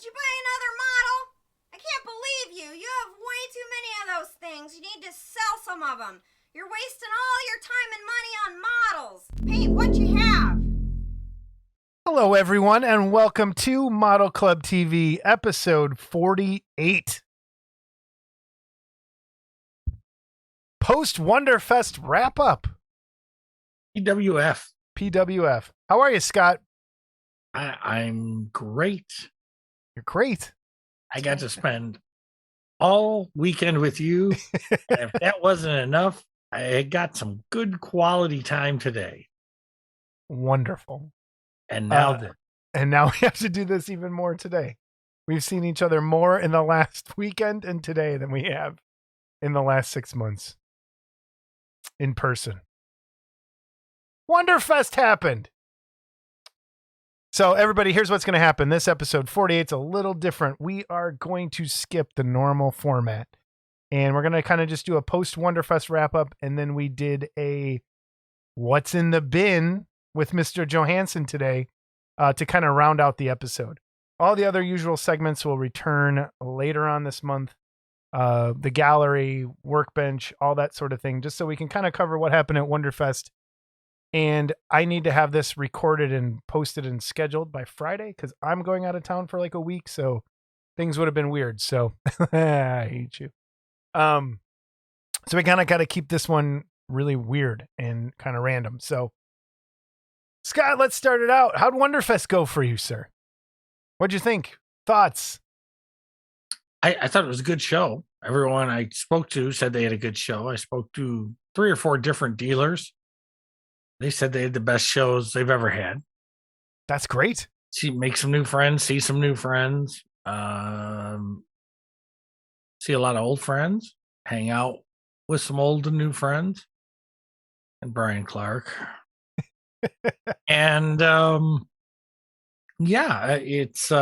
Did you buy another model? I can't believe you. You have way too many of those things. You need to sell some of them. You're wasting all your time and money on models. Paint what you have. Hello, everyone, and welcome to Model Club TV, episode 48. Post Wonderfest wrap-up. PWF. PWF. How are you, Scott? I'm great. You're great. I got to spend all weekend with you. And if that wasn't enough, I got some good quality time today. Wonderful. And now we have to do this even more today. We've seen each other more in the last weekend and today than we have in the last 6 months in person. Wonderfest happened. So everybody, here's what's going to happen. This episode 48 is a little different. We are going to skip the normal format. And we're going to kind of just do a post Wonderfest wrap up. And then we did a What's in the Bin with Mr. Johansson today to kind of round out the episode. All the other usual segments will return later on this month. The gallery, workbench, all that sort of thing, just so we can kind of cover what happened at Wonderfest. And I need to have this recorded and posted and scheduled by Friday because I'm going out of town for like a week. So things would have been weird. So I hate you. So we kind of got to keep this one really weird and kind of random. So Scott, let's start it out. How'd Wonderfest go for you, sir? What'd you think? Thoughts? I thought it was a good show. Everyone I spoke to said they had a good show. I spoke to 3 or 4 different dealers. They said they had the best shows they've ever had. That's great. Make some new friends, see some new friends, see a lot of old friends, hang out with some old and new friends, and Brian Clark. And it's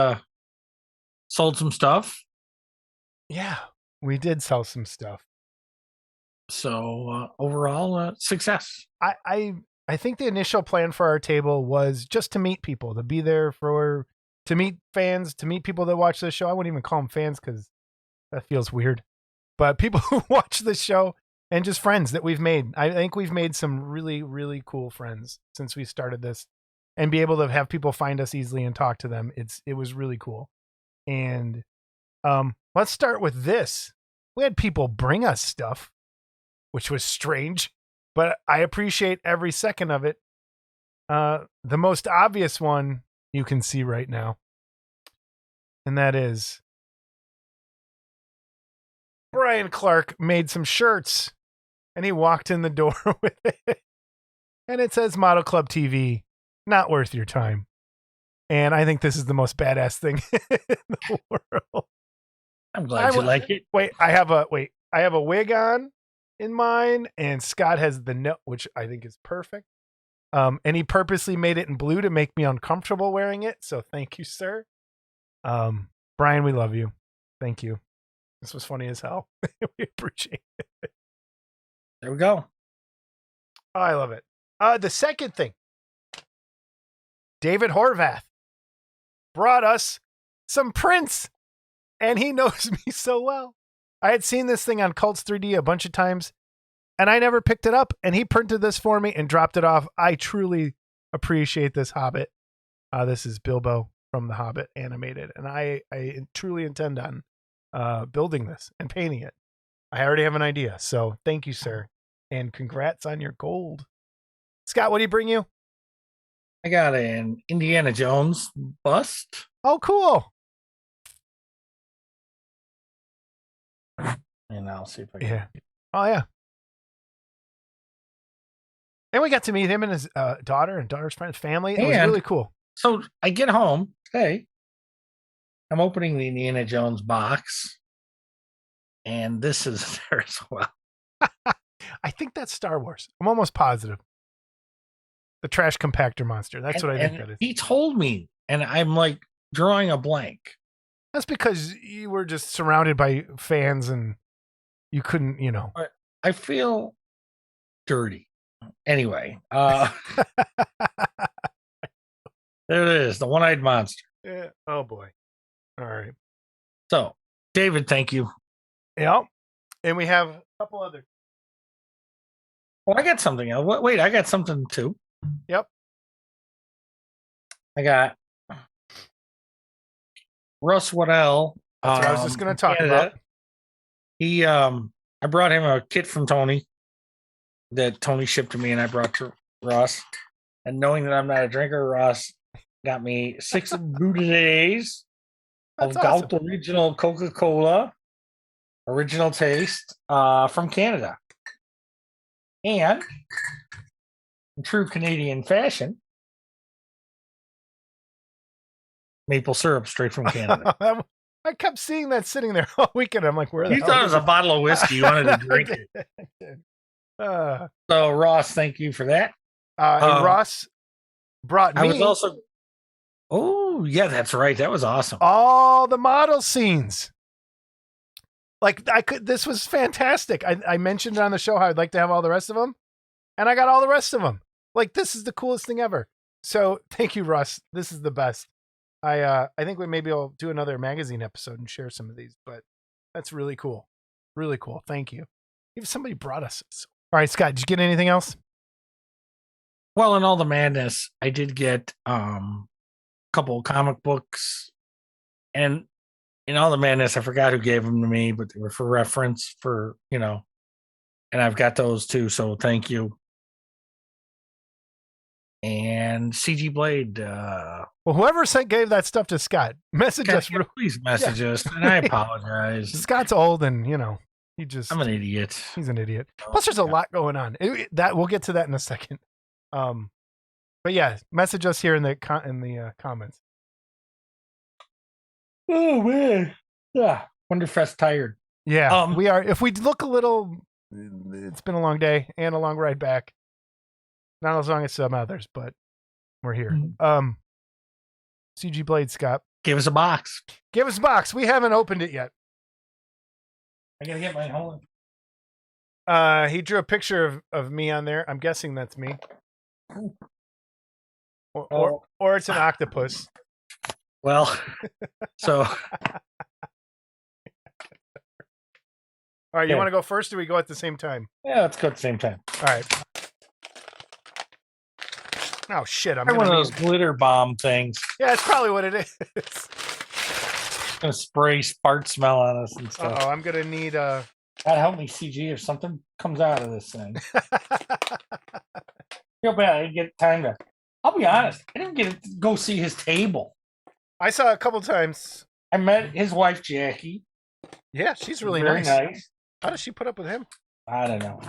sold some stuff. Yeah, we did sell some stuff. So overall, success. I think the initial plan for our table was just to meet people, to be there to meet fans, to meet people that watch the show. I wouldn't even call them fans because that feels weird. But people who watch the show and just friends that we've made. I think we've made some really, really cool friends since we started this, and be able to have people find us easily and talk to them. It was really cool. And let's start with this. We had people bring us stuff, which was strange, but I appreciate every second of it. The most obvious one you can see right now, and that is Brian Clark made some shirts, and he walked in the door with it, and it says Model Club TV, not worth your time. And I think this is the most badass thing in the world. I'm glad you like it. I have a wig on in mine, and Scott has the note, which I think is perfect. And he purposely made it in blue to make me uncomfortable wearing it. So thank you, sir. Brian, we love you. Thank you. This was funny as hell. We appreciate it. There we go. Oh, I love it. The second thing, David Horvath brought us some prints, and he knows me so well. I had seen this thing on Cults 3D a bunch of times, and I never picked it up, and he printed this for me and dropped it off. I truly appreciate this Hobbit. This is Bilbo from The Hobbit animated, and I truly intend on building this and painting it. I already have an idea, so thank you, sir, and congrats on your gold. Scott, what do you bring you? I got an Indiana Jones bust. Oh, cool. And I'll see if I can. Yeah. Oh, yeah. And we got to meet him and his daughter and daughter's friends, family. It was really cool. So I get home today. I'm opening the Indiana Jones box, and this is there as well. I think that's Star Wars. I'm almost positive. The trash compactor monster. That's what I think that is. He told me, and I'm like drawing a blank. That's because you were just surrounded by fans and you couldn't, I feel dirty. Anyway, there it is, the one-eyed monster. Yeah. Oh boy. All right. So, David, thank you. Yep. And we have a couple other. Well, I got something else. Wait, I got something too. Yep. I got Russ Waddell. That's what I was just going to talk Canada. about. He, I brought him a kit from Tony that Tony shipped to me, and I brought to Ross. And knowing that I'm not a drinker, Ross got me 6 Bouteilles of Gout Original Coca-Cola, original taste, from Canada. And in true Canadian fashion, maple syrup straight from Canada. I kept seeing that sitting there all weekend. I'm like, where the You hell thought it is was a bottle of whiskey. You wanted to drink it. I did. So, Ross, thank you for that. And Ross brought me. I was also. Oh, yeah, that's right. That was awesome. All the model scenes. Like this was fantastic. I mentioned it on the show how I'd like to have all the rest of them, and I got all the rest of them. Like, this is the coolest thing ever. So thank you, Russ. This is the best. I think we maybe will do another magazine episode and share some of these, but that's really cool. Really cool. Thank you. Even somebody brought us this. All right, Scott, did you get anything else? Well, in all the madness, I did get a couple of comic books, and in all the madness, I forgot who gave them to me, but they were for reference for, and I've got those too. So thank you. And CG Blade. Well, whoever gave that stuff to Scott, message us. Please message us. And I apologize. Scott's old, and I'm an idiot. He's an idiot. Plus, there's a lot going on. That we'll get to that in a second. But yeah, message us here in the comments. Oh man, yeah. Wonderfest tired. Yeah, we are. If we look a little, it's been a long day and a long ride back. Not as long as some others, but we're here. Mm-hmm. CG Blade, Scott. Give us a box. Give us a box. We haven't opened it yet. I gotta get mine home. He drew a picture of me on there. I'm guessing that's me. Or it's an octopus. Well, so. All right, you want to go first, or we go at the same time? Yeah, let's go at the same time. All right. Oh shit! I'm one of those glitter bomb things. Yeah, that's probably what it is. It's gonna spray fart smell on us and stuff. I'm gonna need God help me, CG, if something comes out of this thing. Feel bad. I didn't get time to. I'll be honest. I didn't get to go see his table. I saw a couple times. I met his wife, Jackie. Yeah, she's really Very nice. How does she put up with him? I don't know.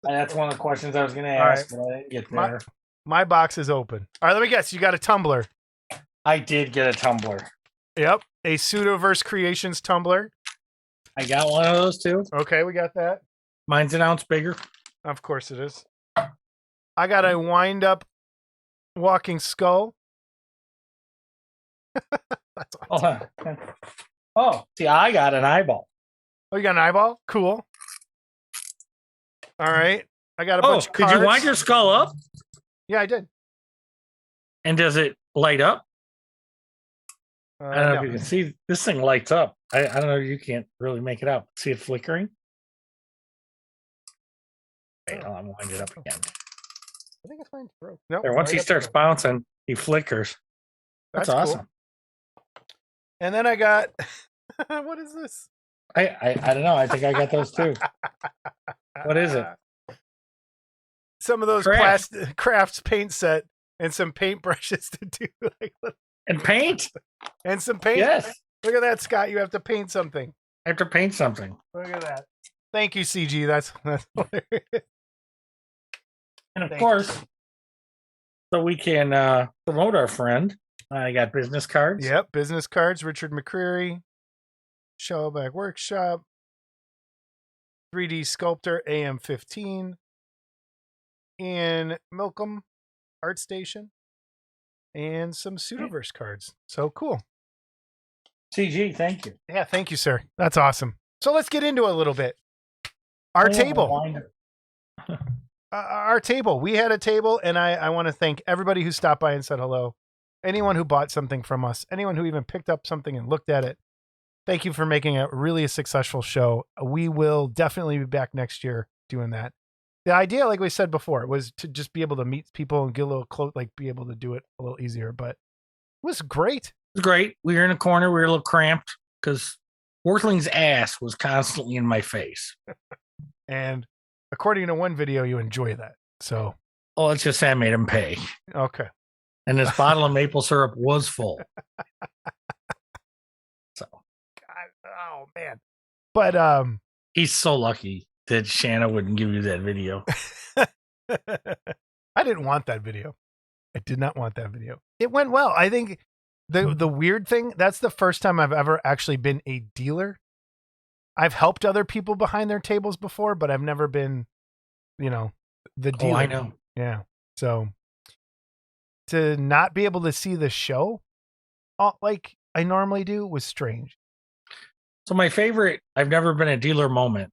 That's one of the questions I was going to ask, but I didn't get there. My box is open. All right, let me guess. You got a tumbler. I did get a tumbler. Yep, a Pseudoverse Creations tumbler. I got one of those too. Okay, we got that. Mine's an ounce bigger. Of course it is. I got a wind-up walking skull. That's awesome. See, I got an eyeball. Oh, you got an eyeball? Cool. All right. I got a bunch of cards. Did you wind your skull up? Yeah, I did. And does it light up? I don't know no. if you can see. This thing lights up. I don't know. You can't really make it out. See it flickering? Wait, I'll wind it up again. I think it's mine broke. No. There, once he starts bouncing, he flickers. That's awesome. Cool. And then I got what is this? I don't know. I think I got those too. What is it? Some of those crafts paint set and some paint brushes to do and paint. And some paint. Yes. Look at that, Scott. You have to paint something. I have to paint something. Look at that. Thank you, CG. That's hilarious. And of course, so we can promote our friend. I got business cards. Yep, business cards. Richard McCreary, Shellback Workshop, 3D Sculptor AM15, in Milcom Art Station, and some Pseudoverse cards. So cool. CG, thank you. Yeah, thank you, sir. That's awesome. So let's get into it a little bit. Our table. Our table. We had a table, and I want to thank everybody who stopped by and said hello. anyone who bought something from us, anyone who even picked up something and looked at it, thank you for making it really a successful show. We will definitely be back next year doing that. The idea, like we said before, was to just be able to meet people and get a little close, like be able to do it a little easier. But it was great. It was great. We were in a corner. We were a little cramped because Worthling's ass was constantly in my face. And according to one video, you enjoy that. So, let's just say I made him pay. Okay. And this bottle of maple syrup was full. So, God, oh man. But he's so lucky that Shanna wouldn't give you that video. I didn't want that video. I did not want that video. It went well. I think the weird thing, that's the first time I've ever actually been a dealer. I've helped other people behind their tables before, but I've never been, the dealer. Oh, I know. Yeah. So to not be able to see the show like I normally do was strange. So my favorite, I've never been a dealer moment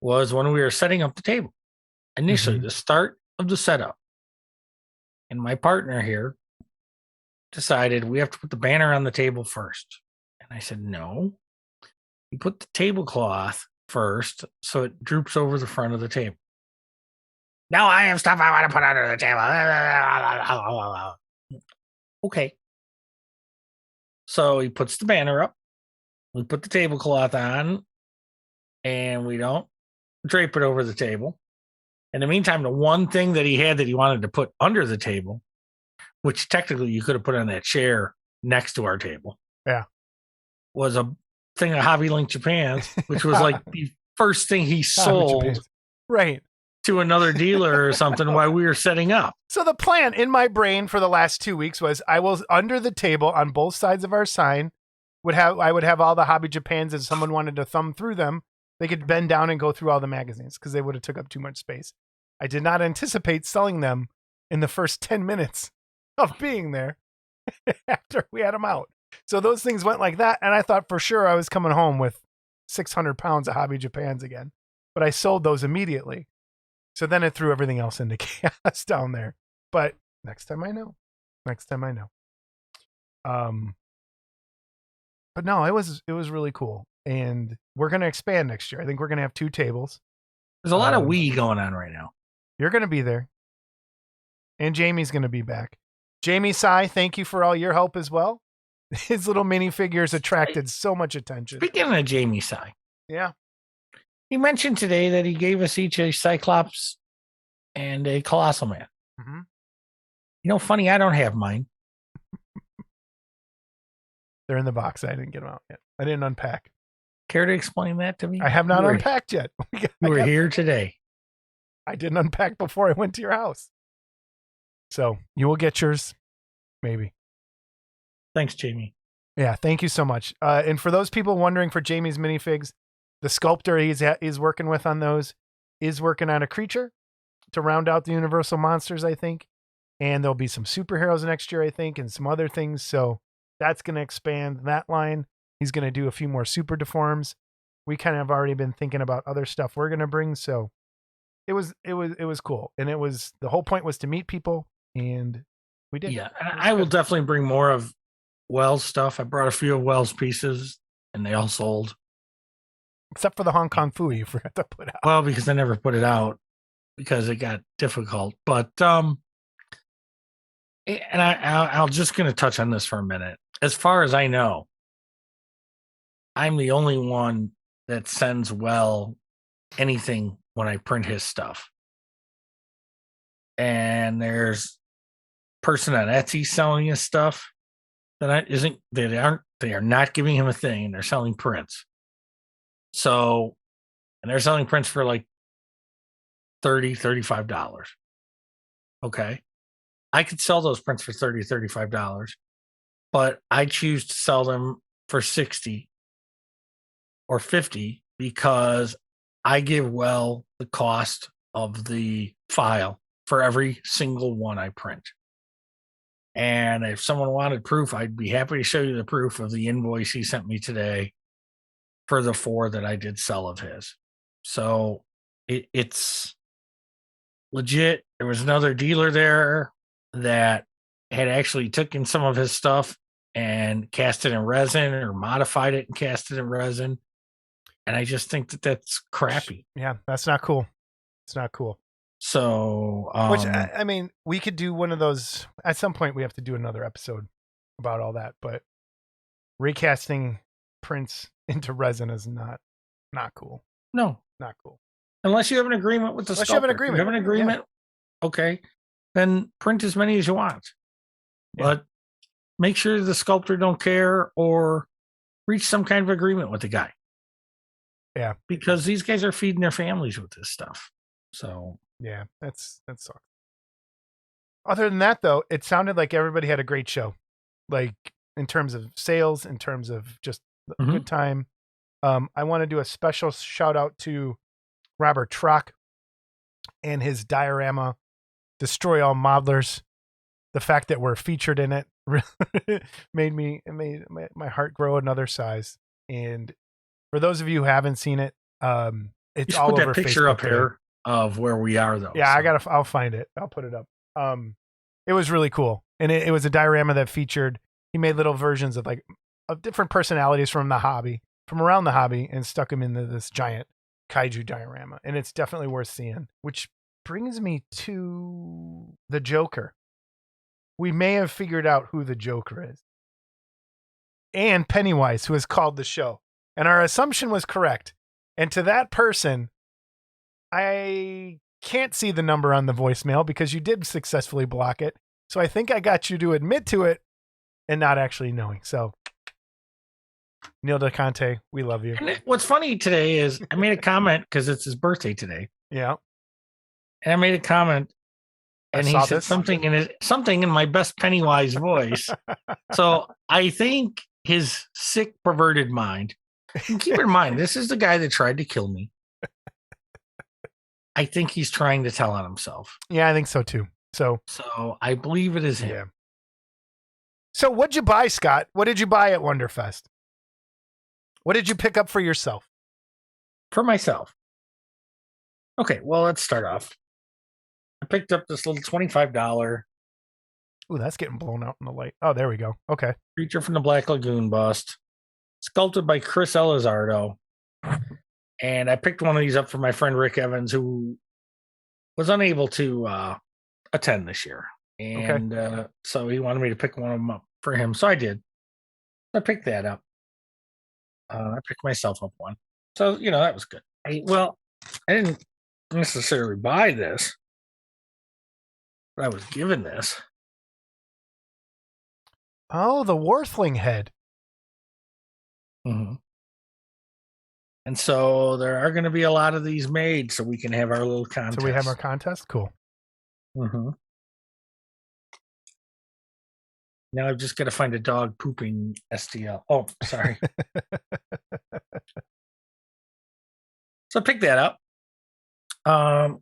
was when we were setting up the table. Initially, the start of the setup. And my partner here decided we have to put the banner on the table first. And I said, no, you put the tablecloth first so it droops over the front of the table. No, I have stuff I want to put under the table. Okay. So he puts the banner up. We put the tablecloth on, and we don't drape it over the table. In the meantime, the one thing that he had that he wanted to put under the table, which technically you could have put on that chair next to our table, was a thing of Hobby Link Japan's, which was like the first thing he sold right to another dealer or something while we were setting up. So the plan in my brain for the last 2 weeks was I was under the table on both sides of our sign. I would have all the Hobby Japans, and someone wanted to thumb through them, they could bend down and go through all the magazines because they would have took up too much space. I did not anticipate selling them in the first 10 minutes of being there after we had them out. So those things went like that. And I thought for sure I was coming home with 600 pounds of Hobby Japans again, but I sold those immediately. So then it threw everything else into chaos down there. But next time I know. But no, it was really cool. And we're going to expand next year. I think we're going to have 2 tables. There's a lot of we going on right now. You're going to be there. And Jamie's going to be back. Jamie Sai, thank you for all your help as well. His little minifigures attracted so much attention. Speaking of Jamie Sai. Yeah. He mentioned today that he gave us each a Cyclops and a Colossal Man. Mm-hmm. Funny, I don't have mine. They're in the box. I didn't get them out yet. I didn't unpack. Care to explain that to me? I have not unpacked yet. We're here today. I didn't unpack before I went to your house. So you will get yours, maybe. Thanks, Jamie. Yeah, thank you so much. And for those people wondering for Jamie's minifigs, the sculptor he's working with on those is working on a creature to round out the Universal monsters, I think. And there'll be some superheroes next year, I think, and some other things. So that's going to expand that line. He's going to do a few more super deforms. We kind of already been thinking about other stuff we're going to bring. So it was cool. And the whole point was to meet people, and we did. Yeah. I will definitely bring more of Wells stuff. I brought a few of Wells pieces and they all sold. Except for the Hong Kong Fu you forgot to put out. Well, because I never put it out because it got difficult. But, and I'll just going to touch on this for a minute. As far as I know, I'm the only one that sends anything when I print his stuff. And there's a person on Etsy selling his stuff they are not giving him a thing, and they're selling prints. So, and they're selling prints for like $30, $35. Okay. I could sell those prints for $30, $35, but I choose to sell them for $60 or $50 because I give the cost of the file for every single one I print. And if someone wanted proof, I'd be happy to show you the proof of the invoice he sent me today for the 4 that I did sell of his. So it's legit. There was another dealer there that had actually taken some of his stuff and cast it in resin or modified it and cast it in resin. And I just think that that's crappy. Yeah, that's not cool. It's not cool. So, which I mean, we could do one of those at some point. We have to do another episode about all that, but recasting prints into resin is not cool. No, not cool. Unless you have an agreement with the sculptor. You have an agreement. You have an agreement. Yeah. Okay, then print as many as you want, but make sure the sculptor don't care or reach some kind of agreement with the guy. Yeah, because these guys are feeding their families with this stuff. So yeah, that sucks. Other than that, though, it sounded like everybody had a great show, like in terms of sales, in terms of just a good time. I want to do a special shout out to Robert Trock and his diorama, Destroy All Modelers. The fact that we're featured in it made my heart grow another size. And for those of you who haven't seen it, it's all over Facebook. Put that picture up here of where we are, though. Yeah, so. I'll find it. I'll put it up. It was really cool, and it was a diorama that featured. He made little versions of different personalities from around the hobby, and stuck them into this giant kaiju diorama, and it's definitely worth seeing. Which brings me to the Joker. We may have figured out who the Joker is, and Pennywise, who has called the show. And our assumption was correct. And to that person, I can't see the number on the voicemail because you did successfully block it. So I think I got you to admit to it and not actually knowing. So, Neil DeConte, we love you. And what's funny today is I made a comment because it's his birthday today. Yeah. And I made a comment and he said something in my best Pennywise voice. So I think his sick, perverted mind. And keep in mind, this is the guy that tried to kill me. I think he's trying to tell on himself. Yeah, I think so too. So I believe it is him. Yeah. So what'd you buy, Scott? What did you buy at Wonderfest? What did you pick up for yourself? For myself. Okay, well, let's start off. I picked up this little $25. Ooh, that's getting blown out in the light. Oh, there we go. Okay. Creature from the Black Lagoon bust. Sculpted by Chris Elizardo. And I picked one of these up for my friend Rick Evans, who was unable to attend this year. And so he wanted me to pick one of them up for him. So I did. I picked that up. I picked myself up one. So, that was good. I didn't necessarily buy this, but I was given this. Oh, the Worthling head. Mm-hmm. And so there are going to be a lot of these made so we can have our little contest. So we have our contest? Cool. Mm-hmm. Now I've just got to find a dog pooping STL. Oh, sorry. So I picked that up. I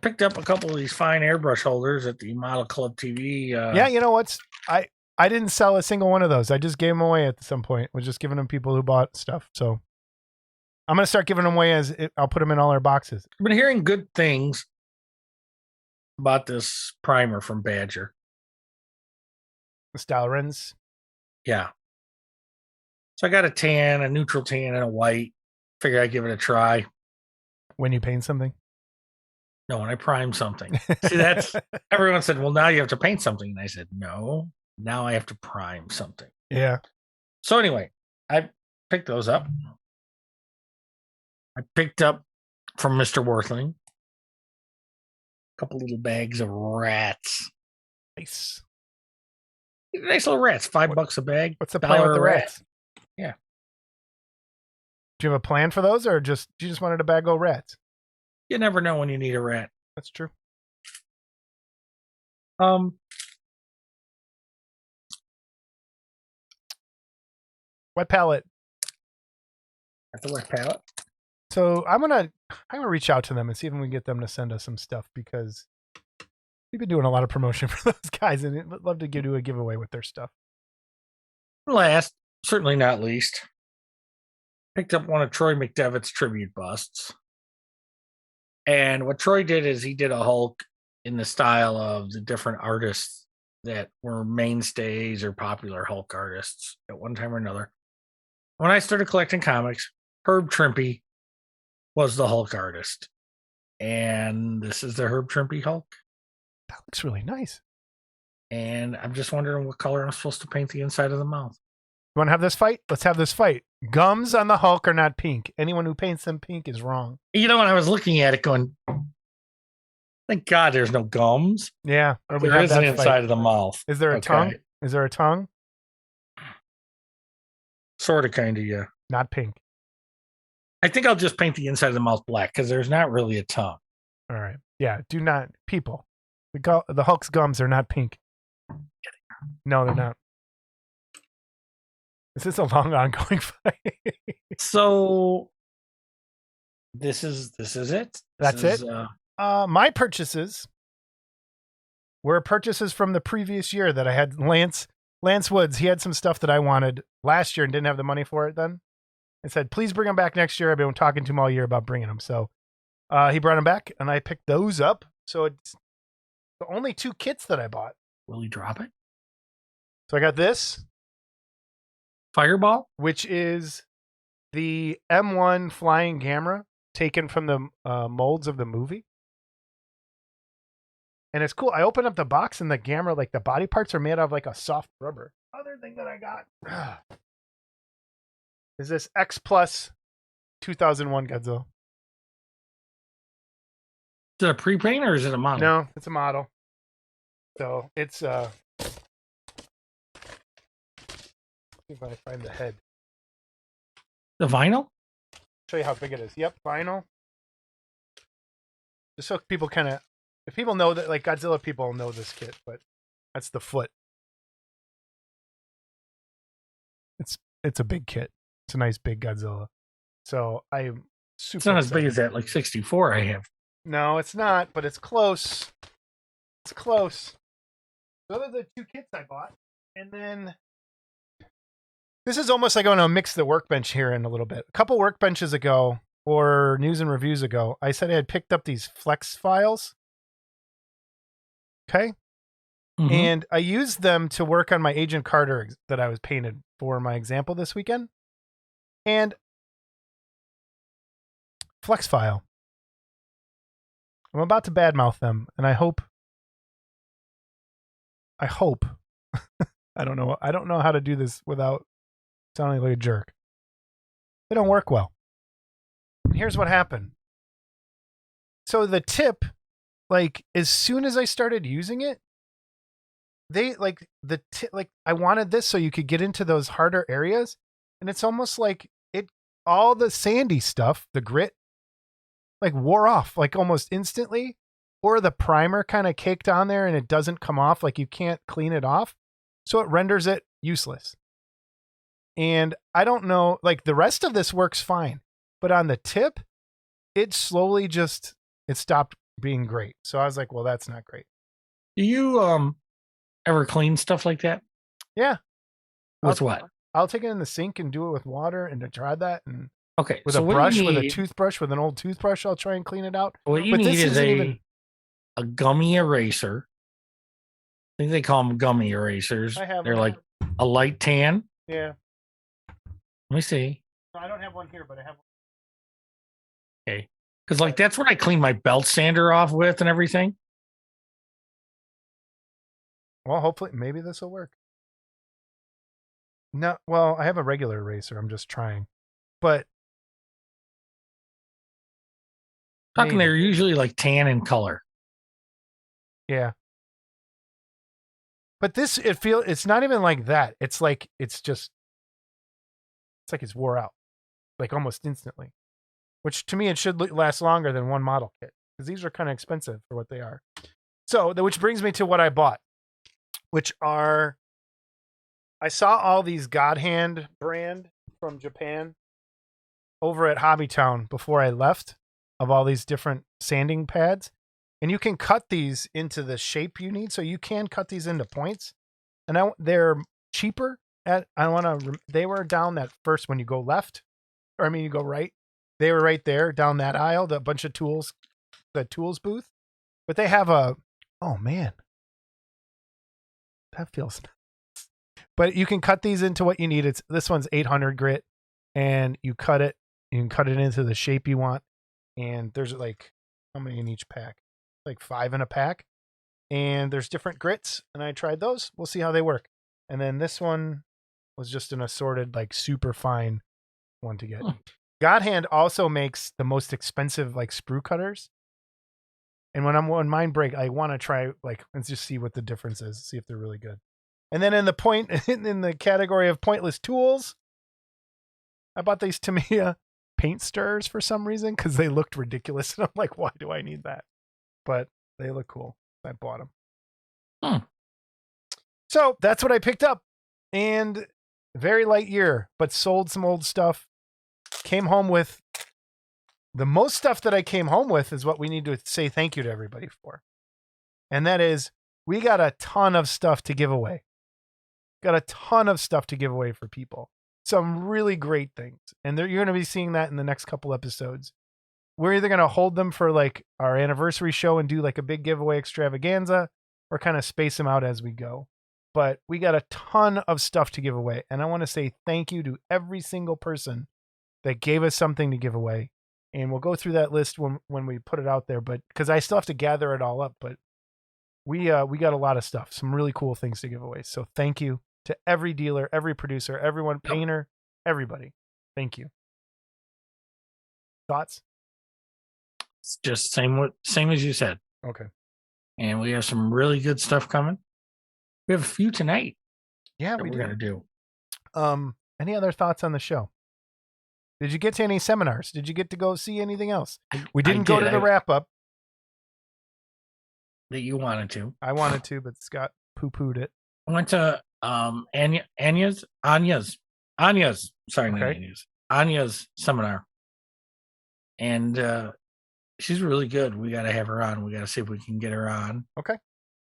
picked up a couple of these fine airbrush holders at the Model Club TV. Yeah, you know what's... I didn't sell a single one of those. I just gave them away at some point. I was just giving them people who bought stuff. So I'm going to start giving them away I'll put them in all our boxes. I've been hearing good things about this primer from Badger. The Stalrins. Yeah. So I got a tan, a neutral tan, and a white. Figured I'd give it a try. When you paint something? No, when I prime something. See, everyone said, well, now you have to paint something. And I said, no, now I have to prime something. Yeah. So anyway, I picked those up. I picked up from Mr. Worthling a couple little bags of rats. Nice. Nice little rats, $5 a bag. What's the plan with the rats? Yeah. Do you have a plan for those, or you just wanted a bag of rats? You never know when you need a rat. That's true. Wet palette. At the wet palette. So I'm gonna reach out to them and see if we can get them to send us some stuff, because we've been doing a lot of promotion for those guys, and I'd love to do a giveaway with their stuff. Last, certainly not least, picked up one of Troy McDevitt's tribute busts. And what Troy did is he did a Hulk in the style of the different artists that were mainstays or popular Hulk artists at one time or another. When I started collecting comics, Herb Trimpe was the Hulk artist. And this is the Herb Trimpe Hulk. That looks really nice. And I'm just wondering what color I'm supposed to paint the inside of the mouth. You want to have this fight? Let's have this fight. Gums on the Hulk are not pink. Anyone who paints them pink is wrong. You know, when I was looking at it going, thank God there's no gums. Yeah. Or there is an inside of the mouth. Is there a tongue? Is there a tongue? Sort of, kind of, yeah. Not pink. I think I'll just paint the inside of the mouth black because there's not really a tongue. All right. Yeah. Do not, people. The Hulk's gums are not pink. No, they're not. This is a long ongoing fight. So this is it. That's it. My purchases were purchases from the previous year that I had. Lance Woods, he had some stuff that I wanted last year and didn't have the money for it then. I said, please bring them back next year. I've been talking to him all year about bringing them. So he brought them back and I picked those up. So it's the only 2 kits that I bought. Will he drop it? So I got this. Fireball? Which is the M1 flying camera taken from the molds of the movie. And it's cool. I opened up the box and the camera, like the body parts are made out of like a soft rubber. Other thing that I got is this X Plus 2001 Godzilla. Is it a pre-paint or is it a model? No, it's a model. So it's see if I find the head. The vinyl? Show you how big it is. Yep, vinyl. Just so people kind of, if people know that, like Godzilla people know this kit, but that's the foot. It's a big kit. It's a nice big Godzilla. So I'm super. It's not excited. as big as that like 64 I have. No, it's not, but it's close. It's close. Those are the 2 kits I bought, and then this is almost like I'm going to mix the workbench here in a little bit. A couple workbenches ago, or news and reviews ago, I said I had picked up these flex files. Okay. Mm-hmm. And I used them to work on my Agent Carter that I was painted for my example this weekend. And flex file. I'm about to badmouth them, and I hope I don't know how to do this without sounding like a jerk. They don't work well. And here's what happened. So the tip, like as soon as I started using it, I wanted this so you could get into those harder areas, and it's almost like all the sandy stuff, the grit, like wore off like almost instantly, or the primer kind of caked on there and it doesn't come off, like you can't clean it off. So it renders it useless. And I don't know, like the rest of this works fine, but on the tip, it slowly it stopped being great. So I was like, well, that's not great. Do you ever clean stuff like that? Yeah. With what? I'll take it in the sink and do it with water and to try that. And okay, with a brush, with a toothbrush, with an old toothbrush, I'll try and clean it out. What you need is a gummy eraser. I think they call them gummy erasers. They're like a light tan. Yeah. Let me see. I don't have one here, but I have one. Okay. Because like that's what I clean my belt sander off with and everything. Well, hopefully, maybe this will work. No, well, I have a regular eraser. I'm just trying. But talking, they're usually like tan in color. Yeah. But this, it's not even like that. It's like, it's like it's wore out, like almost instantly, which to me, it should last longer than one model kit because these are kind of expensive for what they are. So, which brings me to what I bought, which are, I saw all these God Hand brand from Japan over at Hobbytown before I left, of all these different sanding pads. And you can cut these into the shape you need. So you can cut these into points. And they're cheaper. They were down that first when you go left. Or I mean, you go right. They were right there down that aisle, the bunch of tools, the tools booth. But they have oh man. that feels nice. But you can cut these into what you need. This one's 800 grit, and you can cut it into the shape you want. And there's like, how many in each pack? Like 5 in a pack. And there's different grits, and I tried those. We'll see how they work. And then this one was just an assorted, like super fine one to get. God Hand also makes the most expensive like sprue cutters. And when mine break, I want to try like let's just see what the difference is, see if they're really good. And then in the category of pointless tools, I bought these Tamiya paint stirrers for some reason because they looked ridiculous, and I'm like, why do I need that? But they look cool. I bought them. So that's what I picked up, and very light year, but sold some old stuff. Came home with the most stuff that I came home with is what we need to say thank you to everybody for. And that is we got a ton of stuff to give away. Got a ton of stuff to give away for people. Some really great things. And you're going to be seeing that in the next couple episodes. We're either going to hold them for like our anniversary show and do like a big giveaway extravaganza or kind of space them out as we go. But we got a ton of stuff to give away. And I want to say thank you to every single person that gave us something to give away. And we'll go through that list when we put it out there. But because I still have to gather it all up. But we got a lot of stuff, some really cool things to give away. So thank you to every dealer, every producer, everyone, painter, everybody. Thank you. Thoughts? It's just same as you said. Okay. And we have some really good stuff coming. We have a few tonight. Yeah, we're gonna do. Any other thoughts on the show? Did you get to any seminars? Did you get to go see anything else? We didn't go to the wrap up that you wanted to. I wanted to, but Scott poo-pooed it. I went to Anya's seminar, and she's really good. We got to have her on. We got to see if we can get her on. Okay.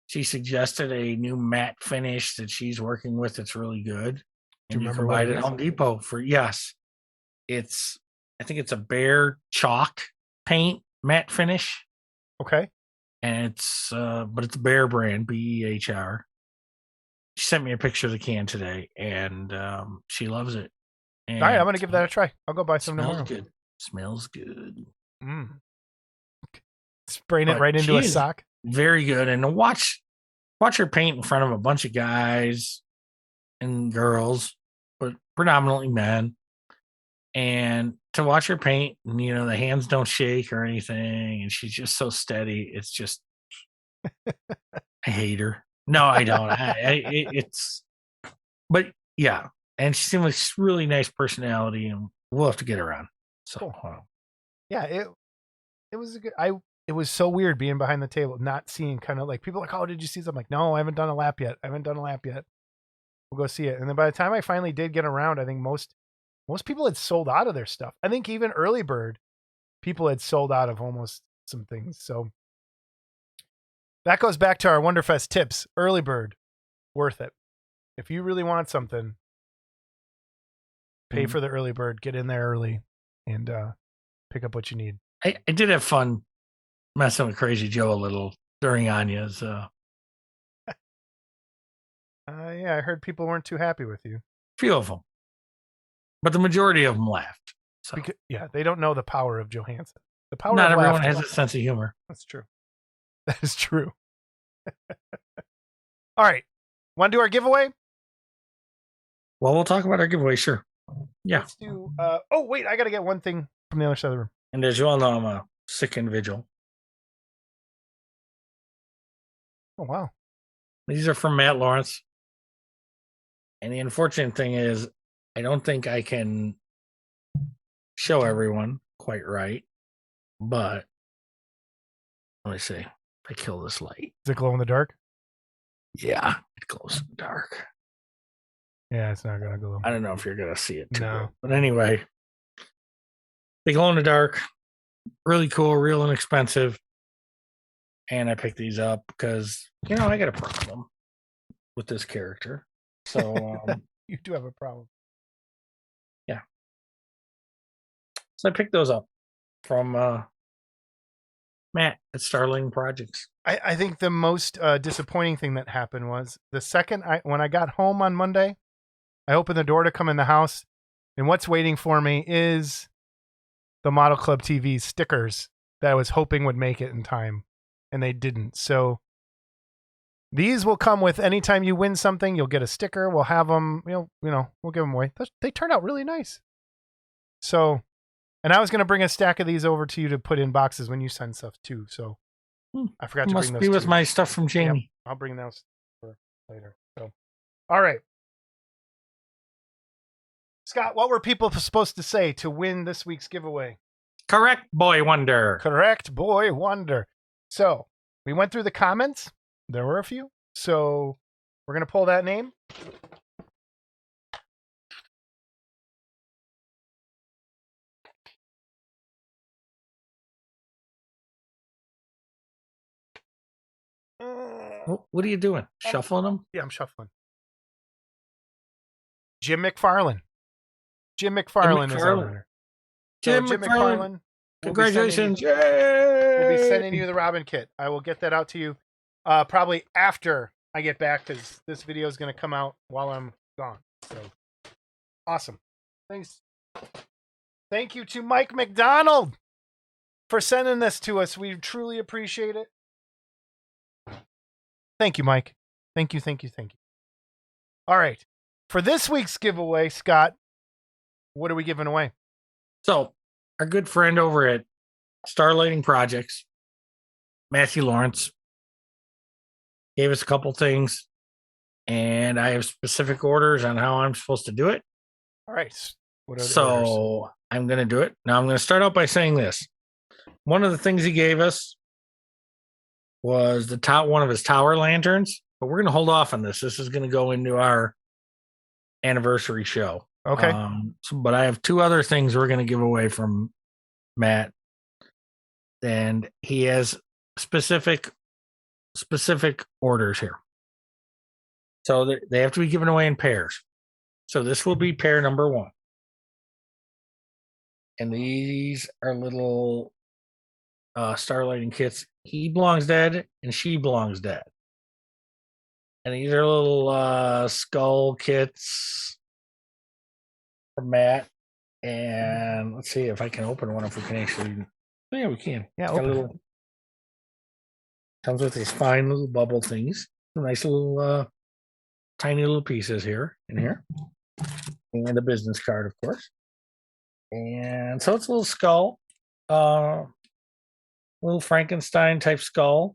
She suggested a new matte finish that she's working with. That's really good. And you can buy it at Home Depot for I think it's a Bear chalk paint matte finish. Okay. And but it's a Bear brand, BEHR. She sent me a picture of the can today, and she loves it. And all right, I'm gonna give that a try. I'll go buy some tomorrow. Smells good. Spraying it right into a sock. Very good. And to watch her paint in front of a bunch of guys and girls, but predominantly men. And to watch her paint, and the hands don't shake or anything, and she's just so steady. It's just I hate her. No, I don't. But yeah, and she seems like a really nice personality, and we'll have to get her on. So cool. Yeah, it was a good. It was so weird being behind the table, not seeing kind of like people like, oh, did you see something? I'm like, no, I haven't done a lap yet. We'll go see it. And then by the time I finally did get around, I think most people had sold out of their stuff. I think even early bird people had sold out of almost some things. So that goes back to our Wonderfest tips. Early bird, worth it. If you really want something, pay for the early bird, get in there early, and pick up what you need. I did have fun messing with Crazy Joe a little during Anya's. Yeah, I heard people weren't too happy with you. Few of them. But the majority of them laughed. So. They don't know the power of Johansson. The power. Not of everyone has a sense of humor. That's true. That is true. All right. Want to do our giveaway? Well, we'll talk about our giveaway, sure. Yeah. Let's do. Oh, wait. I got to get one thing from the other side of the room. And as you all know, I'm a sick individual. Oh, wow. These are from Matt Lawrence. And the unfortunate thing is, I don't think I can show everyone quite right. But let me see. If I kill this light. Does it glow in the dark? Yeah, it glows in the dark. Yeah, it's not going to glow. I don't know if you're going to see it too. No. But anyway, they glow in the dark. Really cool, real inexpensive. And I picked these up because, I got a problem with this character. So you do have a problem. Yeah. So I picked those up from Matt at Starling Projects. I think the most disappointing thing that happened was the second when I got home on Monday, I opened the door to come in the house, and what's waiting for me is the Model Club TV stickers that I was hoping would make it in time, and they didn't. So these will come with anytime you win something, you'll get a sticker. We'll have them, we'll give them away. They turn out really nice. So, and I was going to bring a stack of these over to you to put in boxes when you send stuff too. So I forgot to bring those. Must be with my stuff from Jamie. Yep, I'll bring those for later. So, all right. Scott, what were people supposed to say to win this week's giveaway? Correct, Boy Wonder. Correct, Boy Wonder. So we went through the comments. There were a few. So we're going to pull that name. What are you doing? Shuffling them? Yeah, I'm shuffling. Jim McFarlane. Jim McFarlane is our winner. Jim McFarlane. Congratulations. We'll be sending you the Robin kit. I will get that out to you probably after I get back because this video is going to come out while I'm gone. So awesome. Thanks. Thank you to Mike McDonald for sending this to us. We truly appreciate it. Thank you, Mike. Thank you. All right. For this week's giveaway, Scott, what are we giving away? So, our good friend over at Starlighting Projects, Matthew Lawrence, gave us a couple things, and I have specific orders on how I'm supposed to do it. All right. What are the so, orders? I'm going to do it. Now, I'm going to start out by saying this. One of the things he gave us was one of his tower lanterns, but we're going to hold off on this. This is going to go into our anniversary show. Okay. But I have two other things we're going to give away from Matt, and he has specific orders here. So they have to be given away in pairs. So this will be pair number 1. And these are little starlighting kits. He belongs dead and she belongs dead. And these are little skull kits for Matt. And let's see if I can open one, if we can actually. Oh, yeah, we can. Yeah, comes with these fine little bubble things. Nice little tiny little pieces here in here. And a business card, of course. And so it's a little skull. Little Frankenstein type skull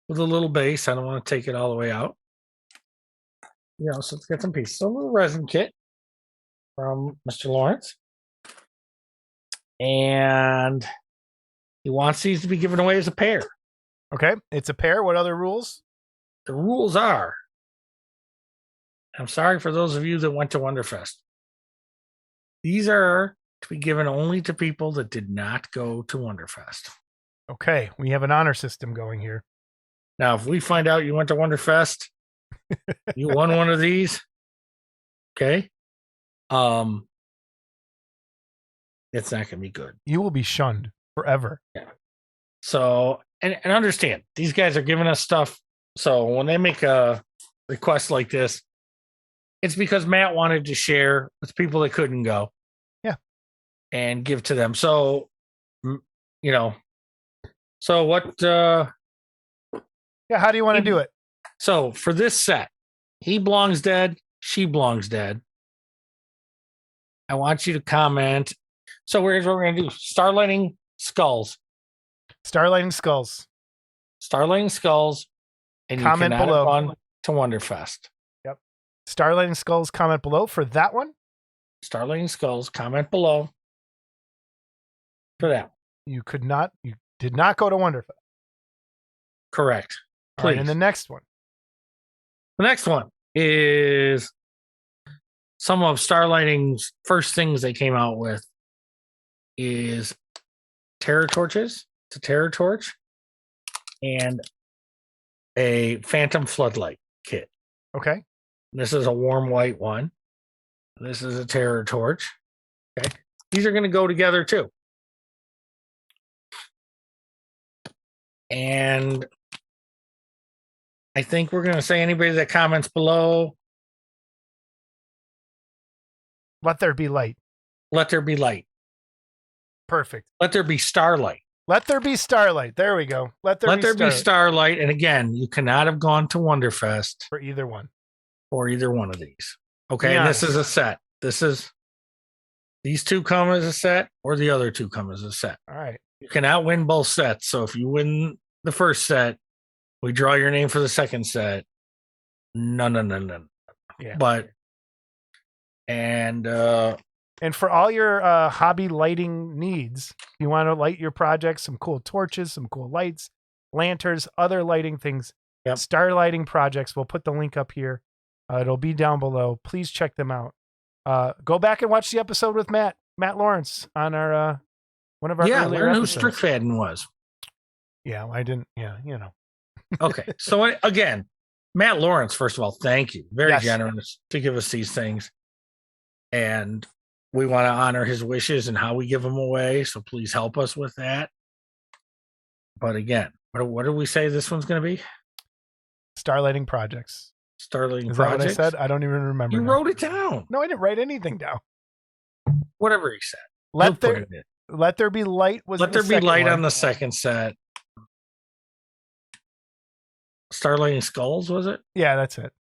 with a little base. I don't want to take it all the way out. So let's get some pieces. So a little resin kit from Mr. Lawrence. And he wants these to be given away as a pair. Okay. It's a pair. What other rules? The rules are, I'm sorry for those of you that went to Wonderfest. These are to be given only to people that did not go to Wonderfest. Okay. We have an honor system going here. Now, if we find out you went to Wonderfest, you won one of these, okay? It's not going to be good. You will be shunned forever. Yeah. So, and understand, these guys are giving us stuff. So when they make a request like this, it's because Matt wanted to share with people that couldn't go. Yeah. And give to them. So, so what? Yeah. How do you want to do it? So for this set, he belongs dead. She belongs dead. I want you to comment. So here's what we're going to do. Starlighting Skulls. Starlighting Skulls. Starlighting Skulls. And comment you cannot below. Have gone to Wonderfest. Yep. Starlighting Skulls, comment below for that one. Starlighting Skulls, comment below for that. You did not go to Wonderfest. Correct. Please. All right, and the next one. The next one is some of Starlighting's first things they came out with is terror torches. It's a terror torch and a phantom floodlight kit. Okay. This is a warm white one. This is a terror torch. Okay. These are going to go together too. And I think we're going to say anybody that comments below, Let there be light. let there be light. Perfect. Let there be starlight. Let there be starlight. There we go. Let there be starlight. And again, you cannot have gone to Wonderfest for either one. For either one of these. Okay. And this is a set. These two come as a set, or the other two come as a set. All right. You cannot win both sets. So if you win the first set, we draw your name for the second set. No. Yeah. And for all your hobby lighting needs, you want to light your projects, some cool torches, some cool lights, lanterns, other lighting things, star lighting projects. We'll put the link up here. It'll be down below. Please check them out. Go back and watch the episode with Matt Lawrence on our one of our earlier episodes. Who Strickfaden was. Yeah, I didn't. Yeah, Okay, so again, Matt Lawrence, first of all, thank you. Very generous to give us these things. And we want to honor his wishes and how we give them away. So please help us with that. But again, what did we say this one's going to be? Starlighting projects. Starlighting Is projects? That what I said? I don't even remember. You wrote it down. No, I didn't write anything down. Whatever he said. Let there be light. Let there be light on the second set. Starlighting Skulls, was it? Yeah, that's it.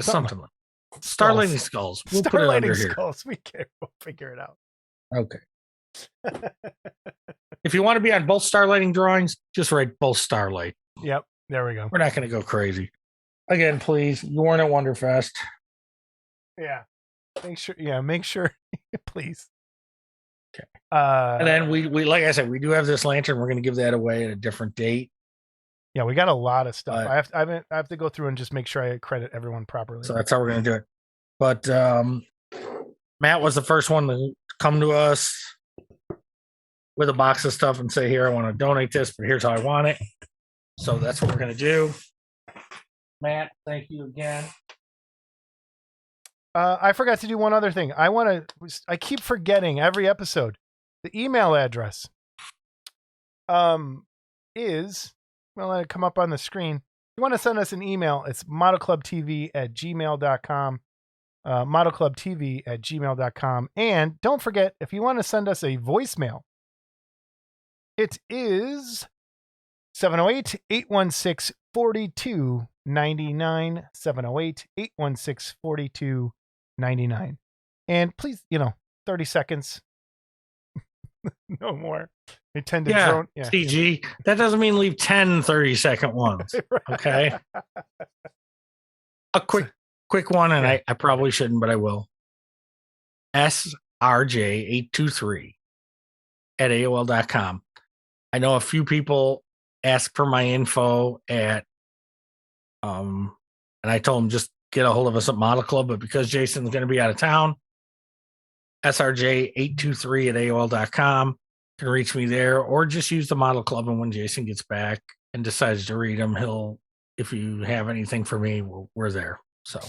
Something like Starlighting Skulls. We'll put it under here. Skulls. We'll figure it out. Okay. If you want to be on both Starlighting drawings, just write both Starlight. Yep. There we go. We're not going to go crazy. Again, please, you weren't at Wonderfest. Yeah. Make sure. Please. Okay. And then we like I said, we do have this lantern. We're going to give that away at a different date. Yeah, we got a lot of stuff. I have to go through and just make sure I credit everyone properly. So that's how we're going to do it. But Matt was the first one to come to us with a box of stuff and say, here, I want to donate this, but here's how I want it. So that's what we're going to do. Matt, thank you again. I forgot to do one other thing. I keep forgetting every episode. The email address is, well, it'll come up on the screen. If you want to send us an email, it's modelclubtv@gmail.com. modelclubtv@gmail.com. And don't forget, if you want to send us a voicemail, it is 708-816-4299. 708-816-4299. And please, 30 seconds. No more. They tend to drone. Yeah. CG. That doesn't mean leave 10 30-second ones. Okay. A quick one, and I probably shouldn't, but I will. SRJ823@AOL.com. I know a few people ask for my info at and I told them just get a hold of us at Model Club, but because Jason's going to be out of town, SRJ823@AOL.com. You can reach me there, or just use the Model Club, and when Jason gets back and decides to read them, if you have anything for me, we're there. So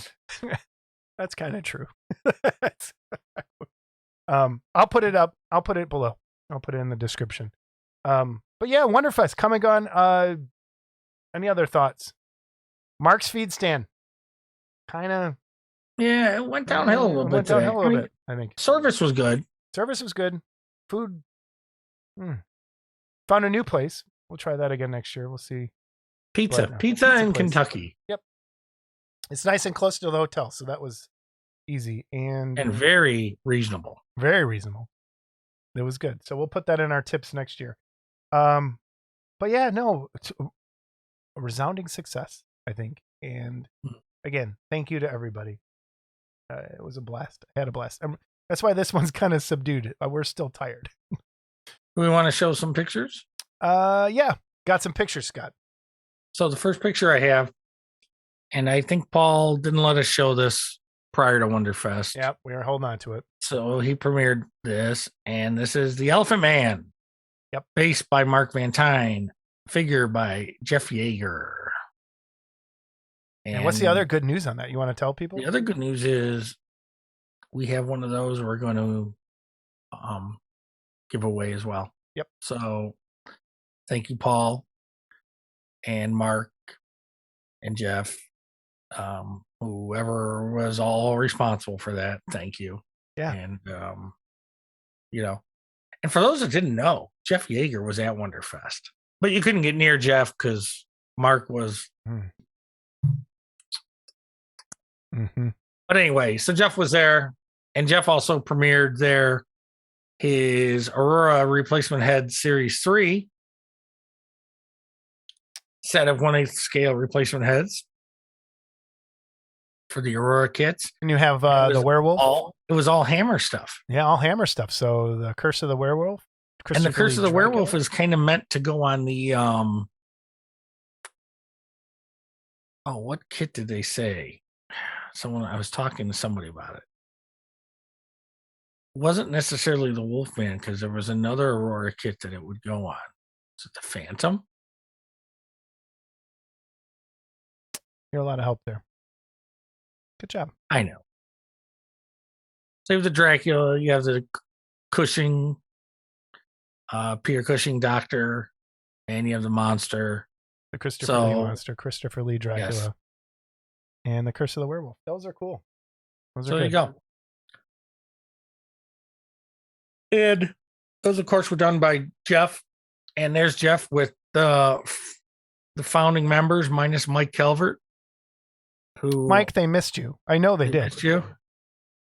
that's kind of true. I'll put it up. I'll put it below. I'll put it in the description. But yeah, Wonderfest coming on. Any other thoughts? Mark's feed stand. Kind of. Yeah, it went downhill a little bit. I think. Service was good. Food. Found a new place. We'll try that again next year. We'll see. Pizza in Kentucky. Yep. It's nice and close to the hotel, so that was easy and very reasonable. Very reasonable. It was good. So we'll put that in our tips next year. But yeah, no, it's a resounding success, I think. And again, thank you to everybody. It was a blast. I had a blast. That's why this one's kind of subdued. We're still tired. Do we want to show some pictures? Yeah, got some pictures, Scott. So the first picture I have, and I think Paul didn't let us show this prior to Wonderfest. Yep, we were holding on to it. So he premiered this, and this is the Elephant Man. Yep. Based by Mark Van Tine, figure by Jeff Yeager. And what's the other good news on that? You want to tell people? The other good news is we have one of those we're going to give away as well. Yep. So thank you, Paul. and Mark and Jeff, whoever was all responsible for that. Thank you. Yeah. And, and for those that didn't know, Jeff Yeager was at Wonderfest, but you couldn't get near Jeff because Mark was. Mm-hmm. But anyway, so Jeff was there, and Jeff also premiered his Aurora Replacement Head Series 3 set of 1/8 scale replacement heads for the Aurora kits. And you have the werewolf. It was all Hammer stuff. Yeah, all Hammer stuff. So the Curse of the Werewolf. And the Curse of the Werewolf is kind of meant to go on the what kit did they say? I was talking to somebody about it. It wasn't necessarily the Wolfman because there was another Aurora kit that it would go on. Is it the Phantom? You're a lot of help there. Good job. I know. Save the Dracula. You have the Cushing, Peter Cushing Doctor, and you have the Monster. The Christopher Lee Monster, Christopher Lee Dracula, yes. And the Curse of the Werewolf. Those are cool. There you go. And those, of course, were done by Jeff. And there's Jeff with the founding members minus Mike Calvert. Mike, they missed you. I know they did. Missed you.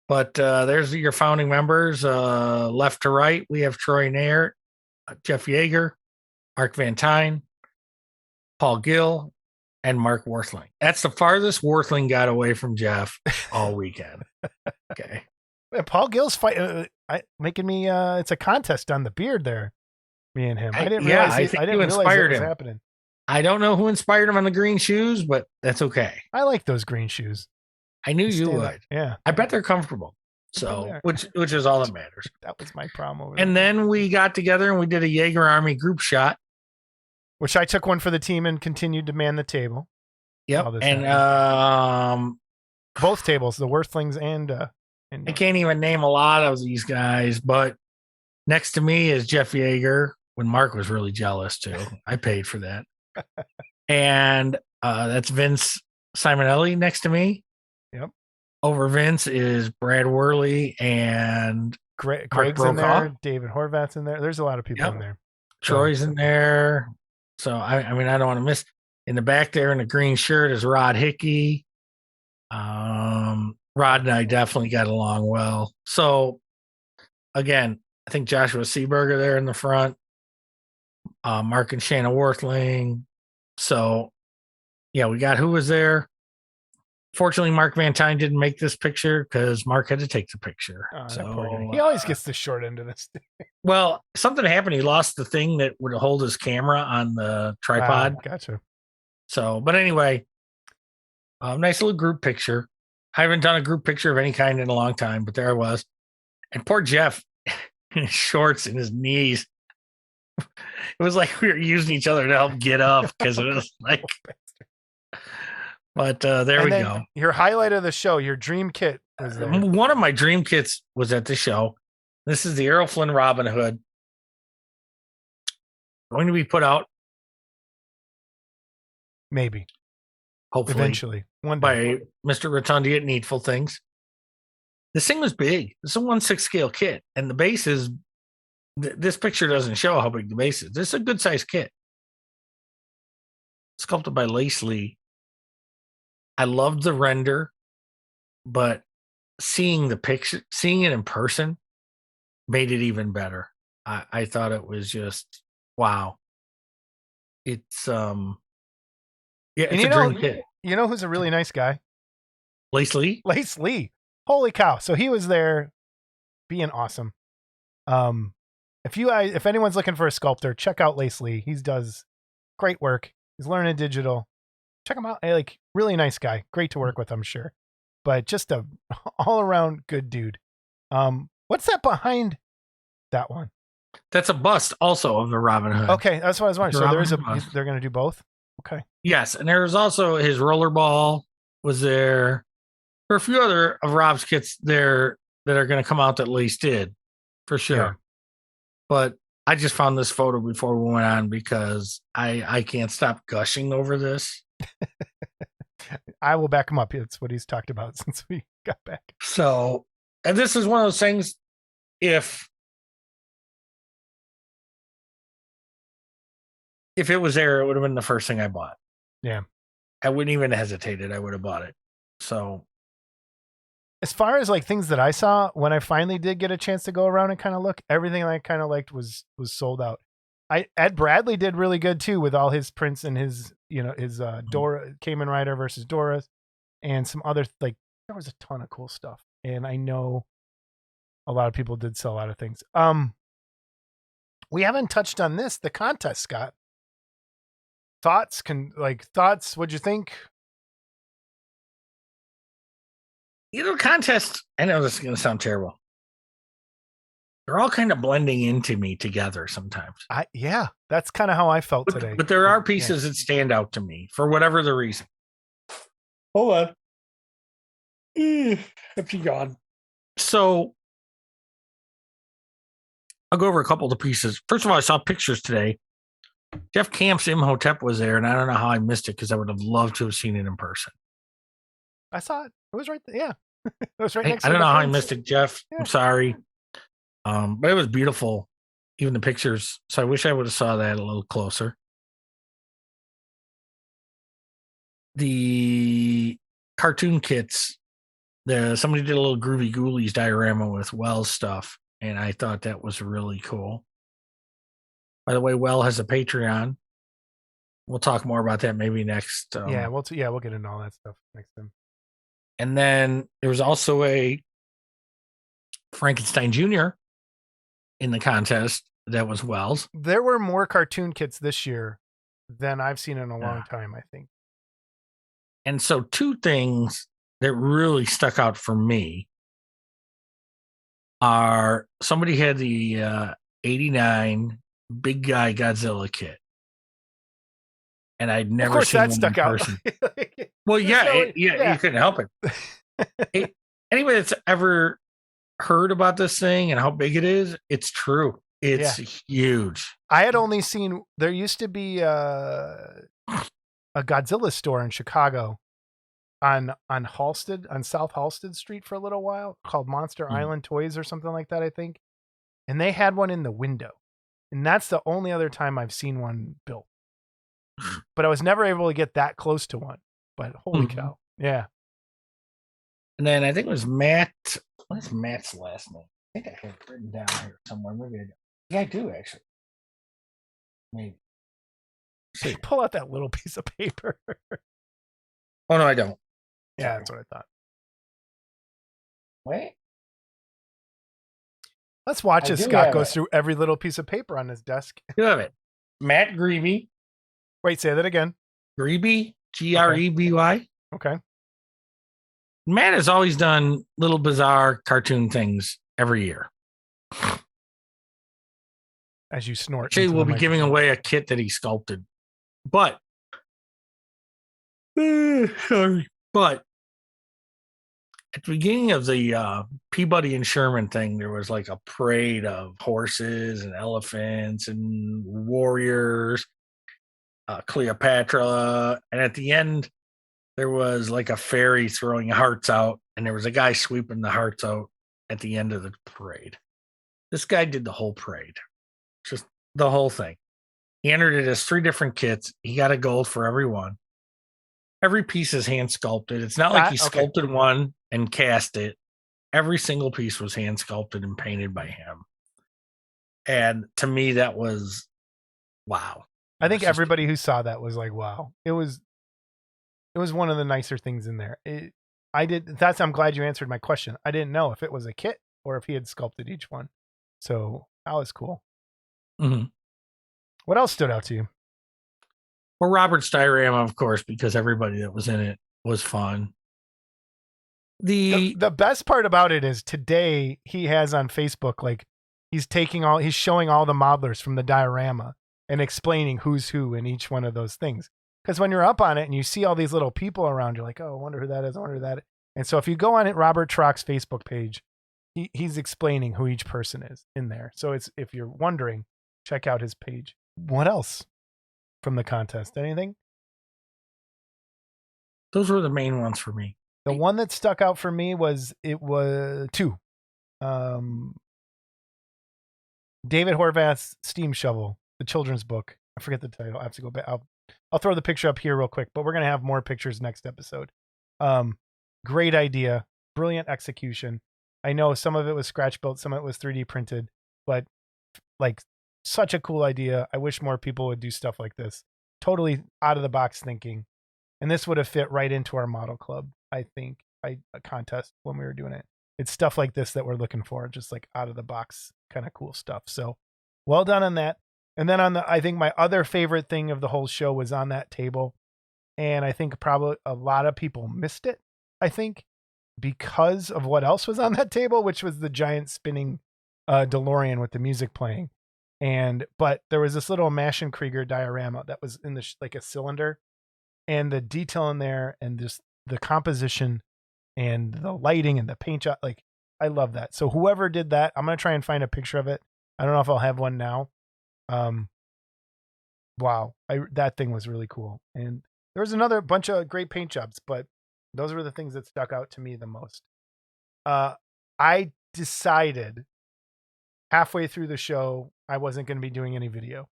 But there's your founding members. Left to right, we have Troy Nair, Jeff Yeager, Mark Van Tyne, Paul Gill, and Mark Worthling. That's the farthest Worthling got away from Jeff all weekend. Okay. Paul Gill's making me. It's a contest on the beard there. Me and him. I didn't realize. I think I didn't you inspired realize it was him. happening. I don't know who inspired him on the green shoes, but that's okay. I like those green shoes. I knew you would. Yeah. I bet they're comfortable. So, which is all that matters. That was my problem over And then we got together and we did a Jaeger Army group shot. Which I took one for the team and continued to man the table. Yep. And both tables, the Worthlings and I can't even name a lot of these guys, but next to me is Jeff Yeager, when Mark was really jealous too. I paid for that. And that's Vince Simonelli next to me. Yep. Over Vince is Brad Worley and Greg's in there. David Horvath's in there. There's a lot of people in there. Troy's in there. So, I mean, I don't want to miss. In the back there in the green shirt is Rod Hickey. Rod and I definitely got along well. So, again, I think Joshua Seaberger there in the front. Mark and Shanna Worthling. So, yeah, we got who was there. Fortunately, Mark Van Tyne didn't make this picture because Mark had to take the picture. So he always gets the short end of this thing. Well, something happened. He lost the thing that would hold his camera on the tripod. Gotcha. So, but anyway, nice little group picture. I haven't done a group picture of any kind in a long time, but there I was. And poor Jeff in his shorts and his knees. It was like we were using each other to help get up because it was like. But there we go. Your highlight of the show, your dream kit was there. One of my dream kits was at the show. This is the Errol Flynn Robin Hood. Going to be put out. Maybe. Hopefully. Eventually. One day. By Mr. Rotundi at Needful Things. This thing was big. It's a 1/6 scale kit. And the base is, this picture doesn't show how big the base is. This is a good size kit. Sculpted by Lace Lee. I loved the render, but seeing the picture, seeing it in person made it even better. I thought it was just, wow. It's, it's a dream kit. You know who's a really nice guy? Lace Lee? Lace Lee. Holy cow. So he was there being awesome. If anyone's looking for a sculptor, check out Lace Lee. He does great work. He's learning digital. Check him out. Like, really nice guy. Great to work with, I'm sure. But just a all around good dude. What's that behind that one? That's a bust also of the Robin Hood. Okay, that's what I was wondering. So they're going to do both? Okay. Yes, and there was also his rollerball was there. There are a few other of Rob's kits there that are going to come out that Lace did, for sure. Yeah. But I just found this photo before we went on because I can't stop gushing over this. I will back him up. It's what he's talked about since we got back. So, and this is one of those things, if it was there, it would have been the first thing I bought. Yeah. I wouldn't even hesitated. I would have bought it. So, as far as like things that I saw, when I finally did get a chance to go around and kind of look, everything I kind of liked was sold out. Ed Bradley did really good too with all his prints and his, his Dora Kamen Rider versus Dora and some other, like, there was a ton of cool stuff. And I know a lot of people did sell out of things. We haven't touched on this, the contest, Scott. Thoughts, what'd you think? Contest, I know this is going to sound terrible. They're all kind of blending into me together sometimes. Yeah, that's kind of how I felt today. But there are pieces that stand out to me for whatever the reason. Hold on. Have you gone? So I'll go over a couple of the pieces. First of all, I saw pictures today. Jeff Camp's Imhotep was there, and I don't know how I missed it because I would have loved to have seen it in person. I saw it. It was right there. Yeah. It was right next to I don't know how I fence. missed it, Jeff. Yeah. I'm sorry. But it was beautiful, even the pictures. So I wish I would have saw that a little closer. The cartoon kits, somebody did a little Groovy Ghoulies diorama with Wells stuff, and I thought that was really cool. By the way, Well has a Patreon. We'll talk more about that maybe next. We'll get into all that stuff next time. And then there was also a Frankenstein Jr. in the contest that was Wells. There were more cartoon kits this year than I've seen in a long time, I think. And so two things that really stuck out for me are somebody had the 89 Big Guy Godzilla kit. And I'd never seen that stuck out. Well, you couldn't help it. Anybody that's ever heard about this thing and how big it is, it's true. It's huge. I had only seen, there used to be a Godzilla store in Chicago on South Halsted Street for a little while called Monster Island Toys or something like that, I think. And they had one in the window. And that's the only other time I've seen one built. But I was never able to get that close to one. But holy cow. Yeah. And then I think it was Matt. What is Matt's last name? I think I have it written down here somewhere. Maybe I don't. Yeah, I do actually. Maybe. See. Pull out that little piece of paper. Oh, no, I don't. Yeah, Sorry. That's what I thought. Wait. Let's watch as Scott goes through every little piece of paper on his desk. You have it. Matt Greby. Wait, say that again. Greby, Greby. Okay. Matt has always done little bizarre cartoon things every year. As you snort. Actually, we'll be giving away a kit that he sculpted. But, sorry. But at the beginning of the Peabody and Sherman thing, there was like a parade of horses and elephants and warriors, Cleopatra. And at the end, there was like a fairy throwing hearts out, and there was a guy sweeping the hearts out at the end of the parade. This guy did the whole parade, just the whole thing. He entered it as 3 different kits. He got a gold for every one. Every piece is hand sculpted. It's not like he sculpted one and cast it. Every single piece was hand sculpted and painted by him. And to me, that was wow. I think everybody who saw that was like, wow. It was one of the nicer things in there. I'm glad you answered my question. I didn't know if it was a kit or if he had sculpted each one. So that was cool. Mm-hmm. What else stood out to you? Well, Robert's diorama, of course, because everybody that was in it was fun. The best part about it is today he has on Facebook, like he's showing all the modelers from the diorama and explaining who's who in each one of those things. Because when you're up on it and you see all these little people around, you're like, oh, I wonder who that is. I wonder who that is. And so if you go on Robert Trock's Facebook page, he's explaining who each person is in there. So if you're wondering, check out his page. What else from the contest? Anything? Those were the main ones for me. The one that stuck out for me was two. David Horvath's Steam Shovel, the children's book. I forget the title. I have to go back. I'll throw the picture up here real quick, but we're going to have more pictures next episode. Great idea. Brilliant execution. I know some of it was scratch built, some of it was 3D printed, but like such a cool idea. I wish more people would do stuff like this. Totally out of the box thinking. And this would have fit right into our model club, I think, a contest when we were doing it. It's stuff like this that we're looking for, just like out of the box kind of cool stuff. So well done on that. And then I think my other favorite thing of the whole show was on that table. And I think probably a lot of people missed it, I think, because of what else was on that table, which was the giant spinning DeLorean with the music playing. But there was this little Maschenkrieger diorama that was in like a cylinder, and the detail in there and just the composition and the lighting and the paint job, like I love that. So whoever did that, I'm going to try and find a picture of it. I don't know if I'll have one now. Wow. That thing was really cool. And there was another bunch of great paint jobs, but those were the things that stuck out to me the most. I decided halfway through the show, I wasn't going to be doing any video.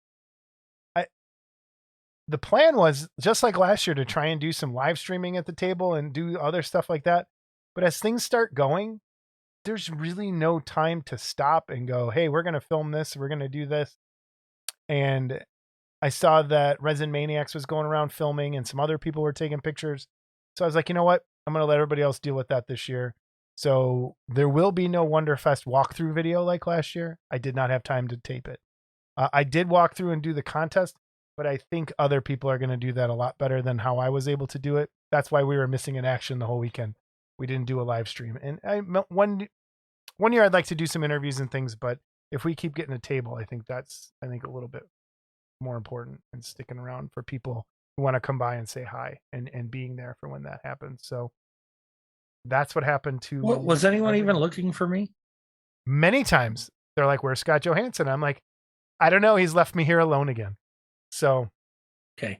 The plan was just like last year to try and do some live streaming at the table and do other stuff like that. But as things start going, there's really no time to stop and go, hey, we're going to film this. We're going to do this. And I saw that Resin Maniacs was going around filming and some other people were taking pictures. So I was like, you know what? I'm going to let everybody else deal with that this year. So there will be no Wonderfest walkthrough video like last year. I did not have time to tape it. I did walk through and do the contest, but I think other people are going to do that a lot better than how I was able to do it. That's why we were missing in action the whole weekend. We didn't do a live stream. And one year I'd like to do some interviews and things, but if we keep getting a table, I think that's a little bit more important and sticking around for people who want to come by and say hi and being there for when that happens. So that's what happened to. Was anyone even looking for me? Many times they're like, "Where's Scott Johansson?" I'm like, I don't know. He's left me here alone again. So, okay.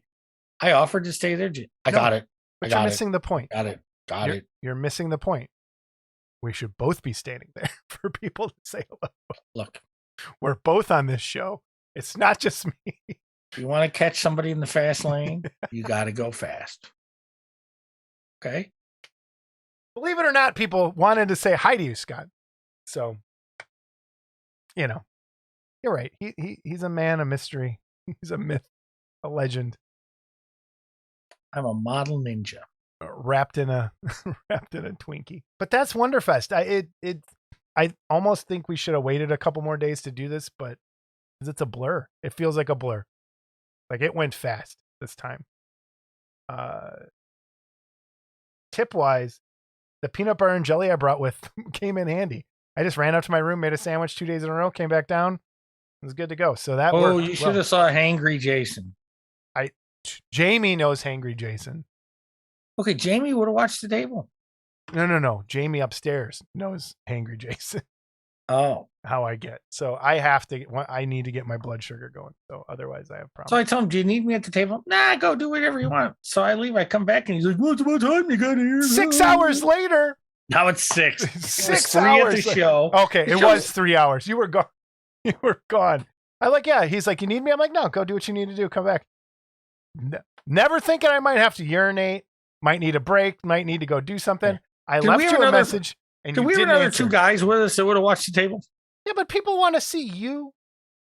I offered to stay there. Got it. But you're missing the point. Got it. You're missing the point. We should both be standing there for people to say hello. Look, we're both on this show. It's not just me. If you want to catch somebody in the fast lane, you got to go fast. Okay. Believe it or not, people wanted to say hi to you, Scott. So, you're right. He's a man, a mystery. He's a myth, a legend. I'm a model ninja. Wrapped in a Twinkie. But that's Wonderfest. I almost think we should have waited a couple more days to do this, but it's a blur. It feels like a blur. Like it went fast this time. Tip wise, the peanut butter and jelly I brought with came in handy. I just ran up to my room, made a sandwich 2 days in a row, came back down. It was good to go. So that worked. You should have saw Hangry Jason. Jamie knows Hangry Jason. Okay, Jamie would have watched the table. No. Jamie upstairs knows Hangry Jason. Oh. How I get. So I need to get my blood sugar going. So otherwise I have problems. So I tell him, do you need me at the table? Nah, go do whatever you want. So I leave, I come back and he's like, what's about time you got here? 6 hours later. Now it's 6. 6 hours at the show. Okay, it was 3 hours. You were gone. You were gone. I'm like, yeah. He's like, you need me? I'm like, no, go do what you need to do. Come back. Never thinking I might have to urinate, might need a break, might need to go do something. I left you a message. And can we have another 2 guys with us that would have watched the table? Yeah, but people want to see you.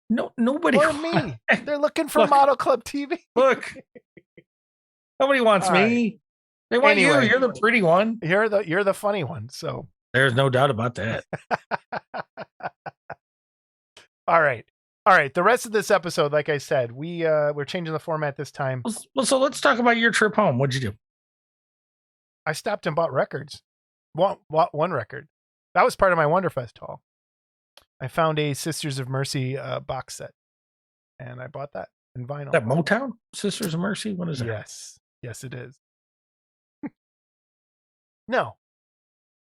No, nobody. Or me. They're looking for Model Club TV. Look, nobody wants me. Right. They want you. You're the pretty one. You're the funny one. So there's no doubt about that. All right. The rest of this episode, like I said, we're changing the format this time. Well, so let's talk about your trip home. What'd you do? I stopped and bought records. One record. That was part of my Wonderfest haul. I found a Sisters of Mercy box set, and I bought that in vinyl. That Motown? Sisters of Mercy? What is that? Yes, it is. No.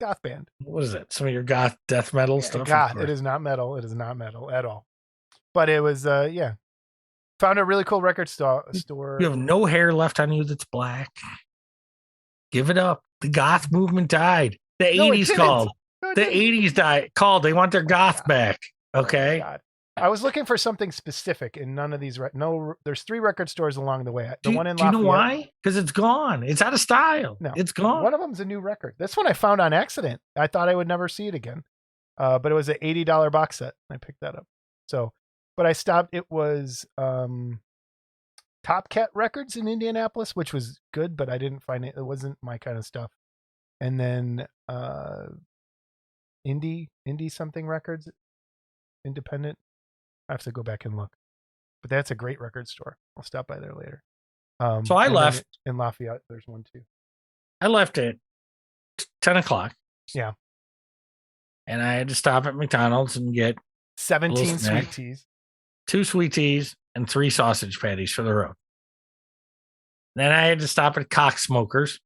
Goth band. What is it? Some of your goth death metal stuff? Goth. It is not metal. It is not metal at all. But it was, yeah. Found a really cool record store. You have no hair left on you that's black. Give it up. The goth movement died. The 80s called. No, the 80s called. They want their goth back. Okay. God. I was looking for something specific in none of these. There's 3 record stores along the way. Do you know why? Because it's gone. It's out of style. No, it's gone. One of them's a new record. This one I found on accident. I thought I would never see it again. But it was an $80 box set. I picked that up. So, but I stopped. It was Top Cat Records in Indianapolis, which was good, but I didn't find it. It wasn't my kind of stuff. And then Indie something records, independent. I have to go back and look, but that's a great record store. I'll stop by there later. So I left in Lafayette. There's one too. I left at 10 o'clock. Yeah. And I had to stop at McDonald's and get 17 sweet teas, 2 sweet teas, and 3 sausage patties for the road. Then I had to stop at Cock Smokers.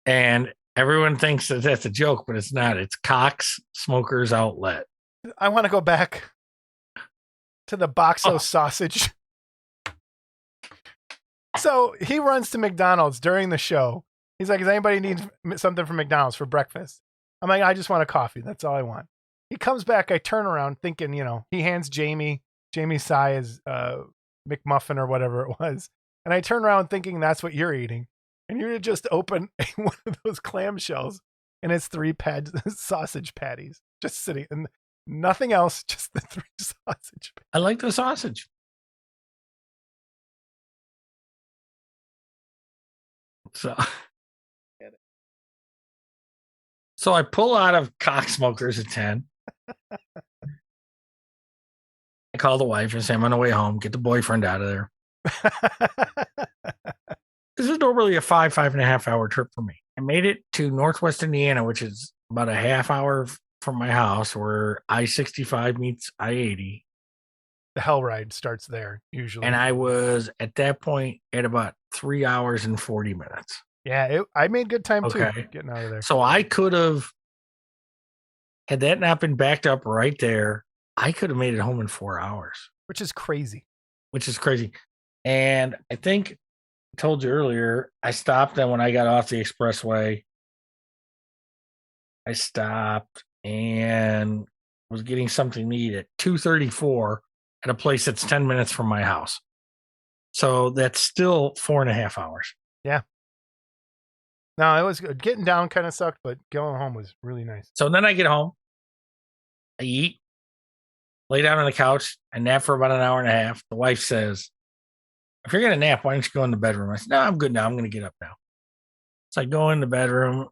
And everyone thinks that that's a joke, but it's not. It's Cox Smokers Outlet. I want to go back to the Boxo sausage. So he runs to McDonald's during the show. He's like, does anybody need something from McDonald's for breakfast? I'm like, I just want a coffee. That's all I want. He comes back. I turn around thinking, he hands Jamie Sy his McMuffin or whatever it was. And I turn around thinking that's what you're eating. And you just open one of those clamshells and it's 3 sausage patties just sitting and nothing else, just the 3 sausage patties. I like the sausage. So I pull out of Cock Smokers at 10. I call the wife and say, I'm on the way home. Get the boyfriend out of there. This is normally a 5.5 hour trip for me. I made it to Northwest Indiana, which is about a half hour from my house, where I-65 meets I-80. The hell ride starts there, usually. And I was, at that point, at about 3 hours and 40 minutes. Yeah, I made good time, too, getting out of there. So I could have, had that not been backed up right there, I could have made it home in 4 hours. Which is crazy. And I think I told you earlier, I stopped, and when I got off the expressway, I stopped and was getting something to eat at 2:34 at a place that's 10 minutes from my house. So that's still 4.5 hours. Yeah. No, it was good. Getting down kind of sucked, but going home was really nice. So then I get home, I eat, lay down on the couch, I nap for about an hour and a half. The wife says, if you're going to nap, why don't you go in the bedroom? I said, no, I'm good now. I'm going to get up now. So I go in the bedroom,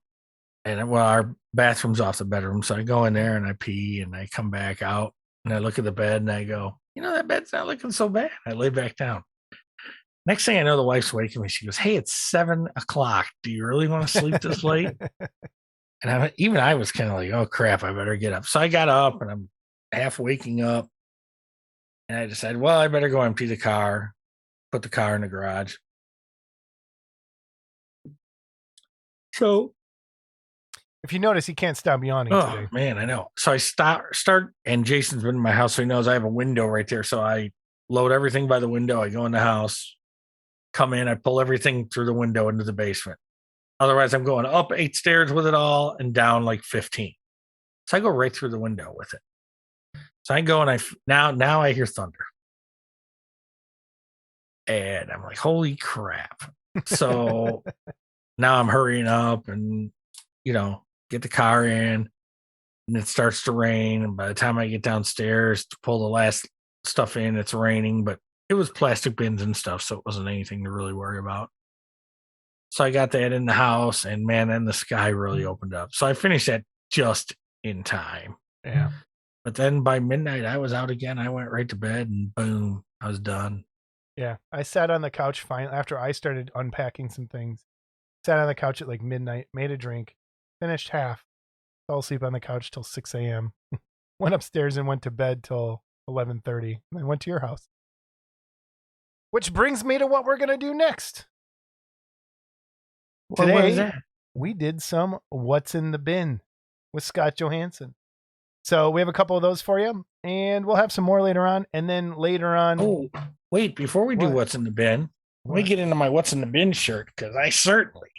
and our bathroom's off the bedroom. So I go in there and I pee and I come back out and I look at the bed and I go, that bed's not looking so bad. I lay back down. Next thing I know, the wife's waking me. She goes, hey, it's 7 o'clock. Do you really want to sleep this late? And I was kind of like, oh, crap, I better get up. So I got up and I'm half waking up. And I decided, well, I better go empty the car, put the car in the garage. So if you notice, he can't stop yawning today. Man, I know. So I start, and Jason's been in my house, so he knows I have a window right there. So I load everything by the window. I go in the house, come in, I pull everything through the window into the basement. Otherwise, I'm going up 8 stairs with it all and down like 15. So I go right through the window with it. So I go and now I hear thunder. And I'm like, holy crap. So now I'm hurrying up and, get the car in, and it starts to rain. And by the time I get downstairs to pull the last stuff in, it's raining, but it was plastic bins and stuff, so it wasn't anything to really worry about. So I got that in the house, and man, then the sky really opened up. So I finished that just in time. Yeah. But then by midnight, I was out again. I went right to bed, and boom, I was done. Yeah. I sat on the couch finally after I started unpacking some things. Sat on the couch at like midnight, made a drink, finished half, fell asleep on the couch till 6 a.m. Went upstairs and went to bed till 11:30. And I went to your house. Which brings me to what we're going to do next. Today, we did some What's in the Bin with Scott Johansson. So we have a couple of those for you, and we'll have some more later on. And then later on, Oh, wait, before we do What? what's in the bin, let me What? get into my what's in the bin shirt because I certainly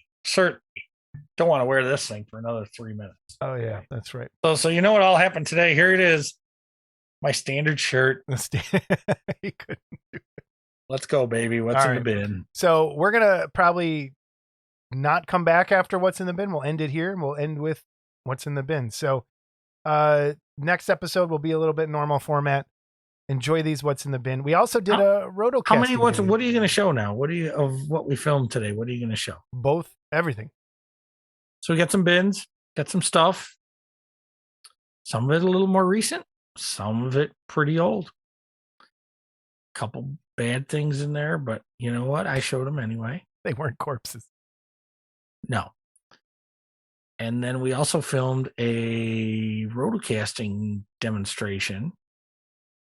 don't want to wear this thing for another 3 minutes. Oh yeah, that's right. So you know what all happened today? Here it is. My standard shirt. You couldn't. Let's go, baby. What's All in right. the bin? So we're gonna probably not come back after what's in the bin. We'll end it here, and we'll end with what's in the bin. So next episode will be a little bit normal format. Enjoy these what's in the bin. We also did a roto. How many what are you going to show now? What are you of what we filmed today? What are you going to show? Both, everything. So we got some bins, got some stuff. Some of it a little more recent, some of it pretty old. Couple bad things in there, but you know what? I showed them anyway. They weren't corpses. No. And then we also filmed a rotocasting demonstration.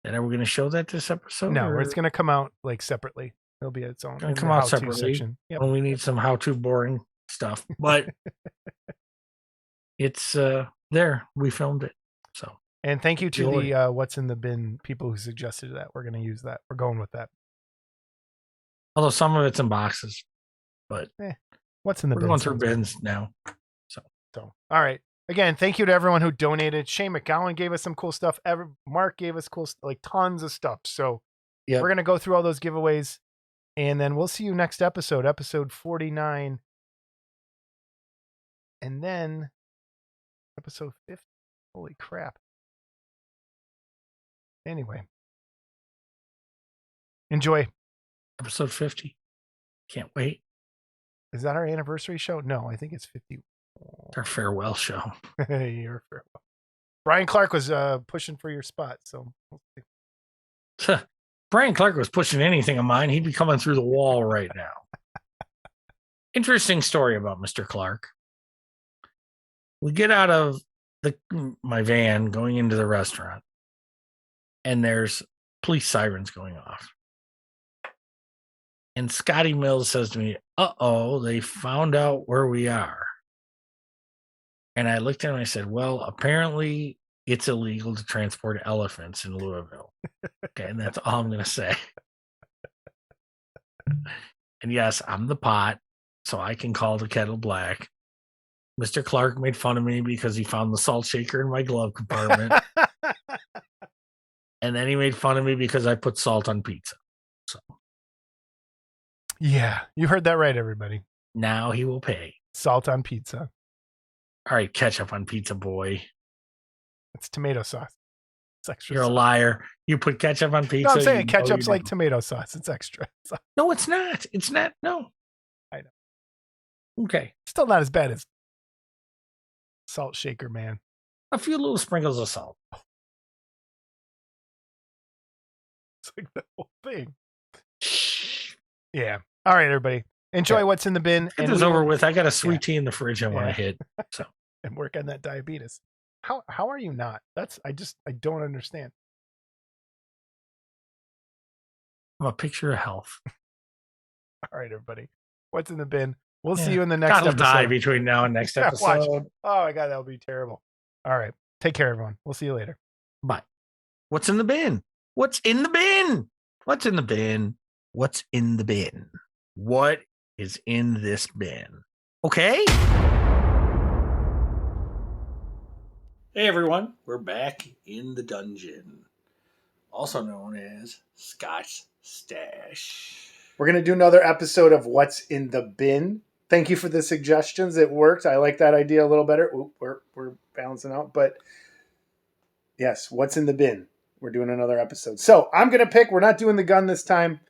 And are we going to show that this episode? No, or it's going to come out like separately. It'll be its own. Gonna in come the out how-to separately. section. Yep. When we need some how-to boring stuff, but it's there. We filmed it. So And thank you to Enjoy. the what's in the bin people who suggested that. We're going to use that. We're going with that. although some of it's in boxes, but What's in the we're bin? going through sounds good. bins now. So, all right. Again, thank you to everyone who donated. Shane McGowan gave us some cool stuff. Mark gave us like tons of stuff. So Yep. we're going to go through all those giveaways, and then we'll see you next episode, episode 49. And then episode 50. Holy crap. Anyway. Enjoy. Episode 50. Can't wait. Is that our anniversary show? No, I think it's 50. It's our farewell show. You're farewell. Brian Clark was pushing for your spot, so we'll see. Brian Clark was pushing anything of mine. He'd be coming through the wall right now. Interesting story about Mr. Clark. We get out of my van going into the restaurant, and there's police sirens going off. And Scotty Mills says to me, "Uh-oh, they found out where we are." And I looked at him and I said, "Well, apparently it's illegal to transport elephants in Louisville." Okay, and that's all I'm going to say. And yes, I'm the pot, so I can call the kettle black. Mr. Clark made fun of me because he found the salt shaker in my glove compartment. And then he made fun of me because I put salt on pizza. So Yeah, you heard that right, everybody. now he will pay. Salt on pizza. All right, ketchup on pizza, boy. It's tomato sauce. It's extra. You're a sauce. liar. You put ketchup on pizza. No, I'm saying you know ketchup's you like don't. tomato sauce. It's extra. It's No, it's not. It's not. No. I know. Okay. still not as bad as salt shaker, man. A few little sprinkles of salt. It's like the whole thing. Yeah. All right, everybody. Enjoy Yeah. what's in the bin Get and this we over will- with. I got a sweet tea in the fridge I want Yeah. to hit. So and work on that diabetes. How are you not? I don't understand. I'm a picture of health. All right, everybody. What's in the bin? We'll see Yeah. you in the next God will episode. die between now and next Yeah, watch. episode. Oh my god, that'll be terrible. All right. Take care, everyone. We'll see you later. Bye. What's in the bin? What's in the bin? What's in the bin? What's in the bin? What is in this bin? Okay. Hey everyone, we're back in the dungeon, also known as Scott's Stash. We're going to do another episode of What's in the Bin. Thank you for the suggestions. It worked. I like that idea a little better. Oop, we're balancing out. But yes, What's in the Bin? We're doing another episode. So I'm going to pick. We're not doing the gun this time.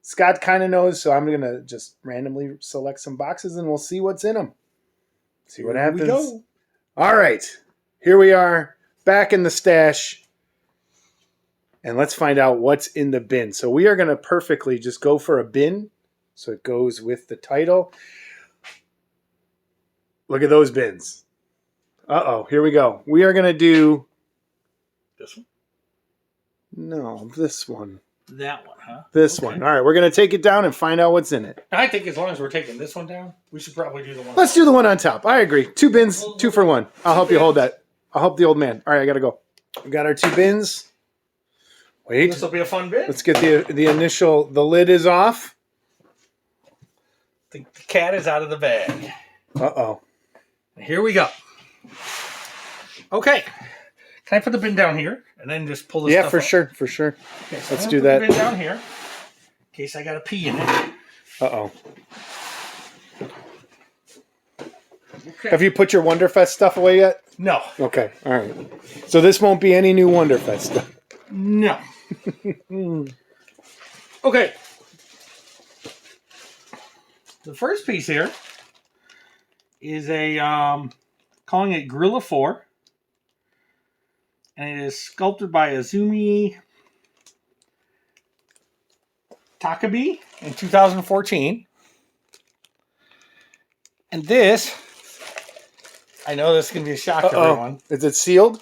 Scott kind of knows, so I'm going to just randomly select some boxes and we'll see what's in them. See what Here we happens. go. All right. Here we are back in the stash. And let's find out what's in the bin. So we are going to perfectly just go for a bin. So it goes with the title. Look at those bins. Uh-oh, here we go. We are going to do... This one? No, this one. That one, huh? This Okay. one. All right, we're going to take it down and find out what's in it. I think as long as we're taking this one down, we should probably do the one. Let's do the one on top. I agree. 2 bins, 2 for 1. I'll help you hold that. I'll help the old man. All right, I got to go. We got our 2 bins. Wait. This will be a fun bit. Let's get the initial. The lid is off. The cat is out of the bag. Uh-oh. Here we go. Okay. Can I put the bin down here and then just pull this stuff for up? sure, for sure. Okay, so Let's I'm do gonna that. put the bin down here in case I got to pee in it. Uh-oh. Okay. Have you put your Wonderfest stuff away yet? No. Okay, all right. So this won't be any new Wonderfest stuff. No. Okay. The first piece here is a calling it Gorilla 4. And it is sculpted by Azumi Takabe in 2014. And this, I know this is going to be a shock to everyone. Is it sealed?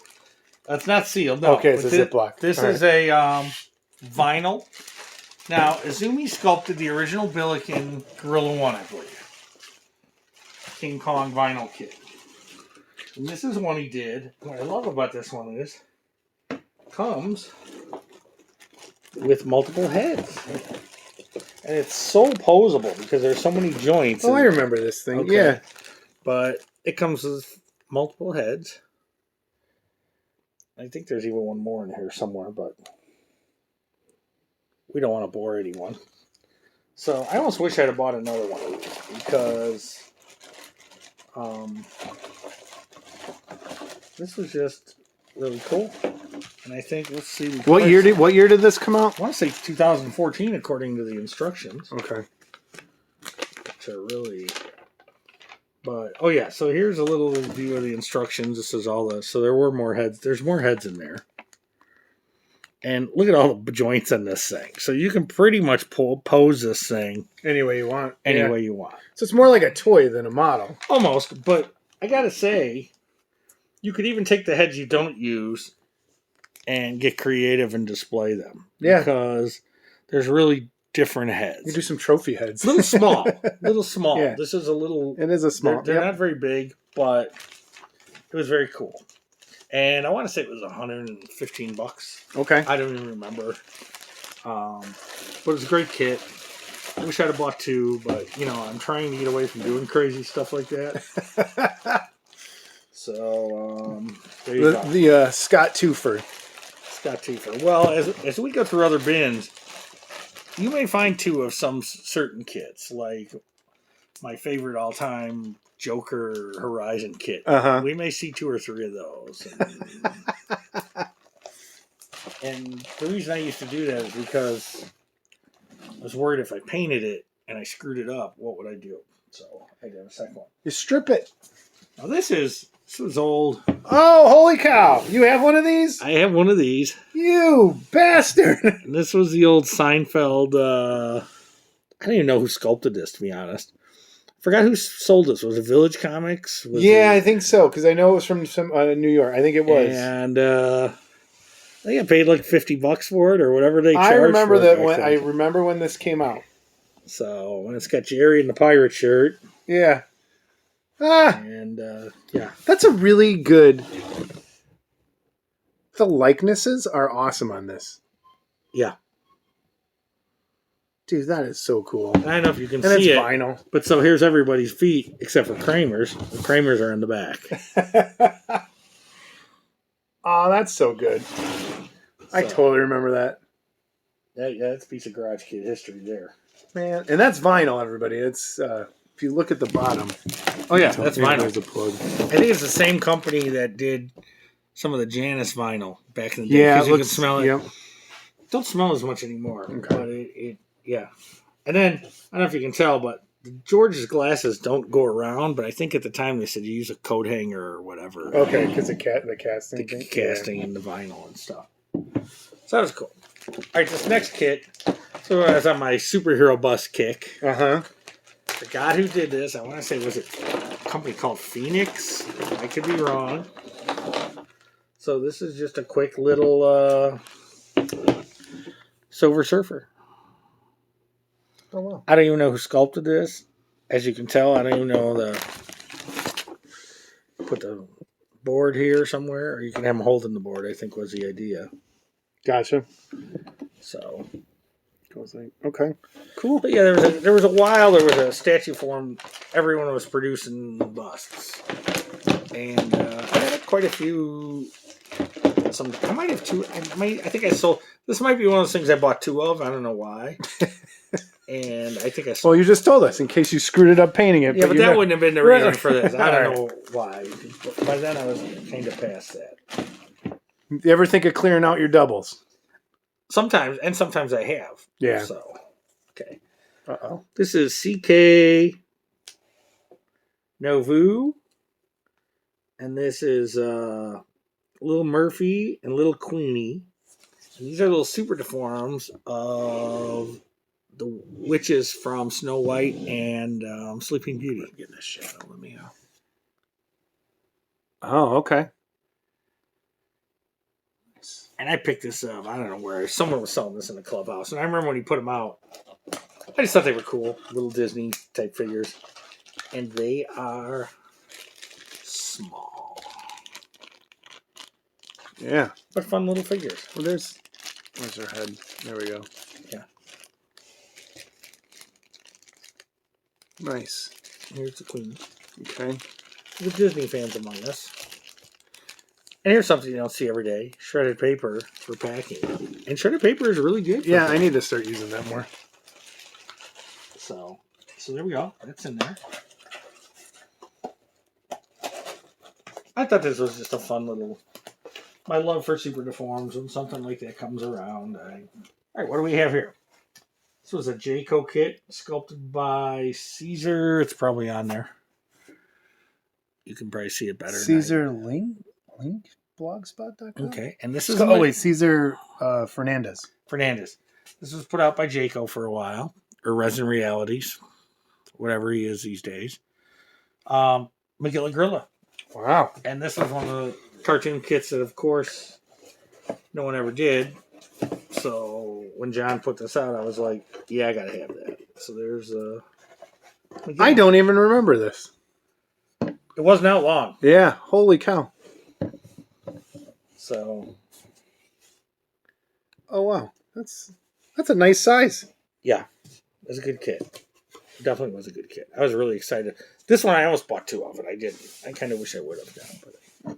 That's not sealed, no. Okay, it's a Ziploc. This All is a vinyl. Now, Azumi sculpted the original Billiken Gorilla 1, I believe. King Kong vinyl kit. And this is one he did. What I love about this one is it comes with multiple heads. And it's so posable because there's so many joints. Oh, I remember this thing. Okay. Yeah. But it comes with multiple heads. I think there's even one more in here somewhere, but we don't want to bore anyone. So I almost wish I'd have bought another one of these because this was just really cool. And I think, let's see. What year did this come out? I want to say 2014 according to the instructions. Okay. To really... But, oh yeah, so here's a little view of the instructions. This is all the... So there were more heads. There's more heads in there. And look at all the joints in this thing. So you can pretty much pose this thing Any way you want. any way you want. So it's more like a toy than a model. Almost, but I gotta say, you could even take the heads you don't use and get creative and display them. Yeah. Because there's really different heads. You do some trophy heads. Little small. Little small. Yeah. This is a little... It is a small. They're not very big, but it was very cool. And I want to say it was $115. Okay. I don't even remember. But it was a great kit. I wish I'd have bought 2, but, you know, I'm trying to get away from doing crazy stuff like that. So, there you go. The Scott Twofer. Scott Twofer. Well, as we go through other bins, you may find 2 of some certain kits, like my favorite all-time Joker Horizon kit. Uh-huh. We may see 2 or 3 of those. And the reason I used to do that is because I was worried if I painted it and I screwed it up, what would I do? So I got a second one. You strip it. Now this was old. Oh, holy cow. You have one of these? I have one of these. You bastard. And this was the old Seinfeld. I don't even know who sculpted this, to be honest. I forgot who sold this. Was it Village Comics? I think so, because I know it was from some New York. I think it was. And I think I paid like $50 for it or whatever they charged. I remember for it that back I then. remember when this came out. So, and it's got Jerry in the pirate shirt. Yeah. Ah, And, yeah. that's a really good... The likenesses are awesome on this. Yeah. Dude, that is so cool. I don't know if you can And it's see it. vinyl. But so here's everybody's feet, except for Kramer's. The Kramer's are in the back. Oh, that's so good. I So, totally remember that. yeah, that's a piece of garage kid history there. Man, and that's vinyl, everybody. It's if you look at the bottom. Oh yeah, that's vinyl. There's a plug. I think it's the same company that did some of the Janus vinyl back in the day. Yeah, 'cause it you looks, can smell it. Yep. Don't smell as much anymore. Okay. But it yeah. And then I don't know if you can tell, but George's glasses don't go around. But I think at the time they said you use a coat hanger or whatever. Okay, because the casting. The thing? casting and the vinyl and stuff. So that was cool. All right, this next kit. So I was on my superhero bus kick. Yeah. Uh-huh. Forgot who did this. I want to say, was it a company called Phoenix? I could be wrong. So this is just a quick little Silver Surfer. Oh, wow. I don't even know who sculpted this. As you can tell, I don't even know put the board here somewhere, or you can have them holding the board, I think was the idea. Gotcha. So, okay, cool. but yeah, there was a while there was a statue form. Everyone was producing busts, and I had quite a few. I might have two. I think I sold. This might be one of those things I bought two of. I don't know why. And I think I sold. Well, you just told us in case you screwed it up painting it. Yeah, but that wouldn't have been the reason for this. I don't Right. know why. But by then I was kind of past that. You ever think of clearing out your doubles? Sometimes, and sometimes I have. Yeah. So, okay. Uh-oh. This is CK Novu. And this is Little Murphy and Little Queenie. And these are little super deforms of the witches from Snow White and Sleeping Beauty. I'm getting a shadow. Let me out. Oh, okay. And I picked this up. I don't know where. Someone was selling this in the clubhouse. And I remember when he put them out, I just thought they were cool. Little Disney type figures. And they are small. Yeah. But fun little figures. Well, where's her head? There we go. Yeah. Nice. Here's the queen. Okay. The Disney fans among us. And here's something you don't see every day. Shredded paper for packing. And shredded paper is really good. Yeah, I need to start using that more. So there we go. That's in there. I thought this was just a fun little... My love for super deforms, when something like that comes around. All right, what do we have here? This was a Jayco kit sculpted by Caesar. It's probably on there. You can probably see it better. Caesar Link blogspot.com. Okay, and this is Caesar Fernandez. This was put out by Jayco for a while, or Resin Realities, whatever he is these days. McGill Gorilla. Wow. And this was one of the cartoon kits that, of course, no one ever did. So when John put this out, I was like, yeah, I got to have that. So there's I don't even remember this. It wasn't out long. Yeah. Holy cow. So. Oh, wow. That's a nice size. Yeah. It was a good kit. Definitely was a good kit. I was really excited. This one, I almost bought two of it. I didn't. I kind of wish I would have done. But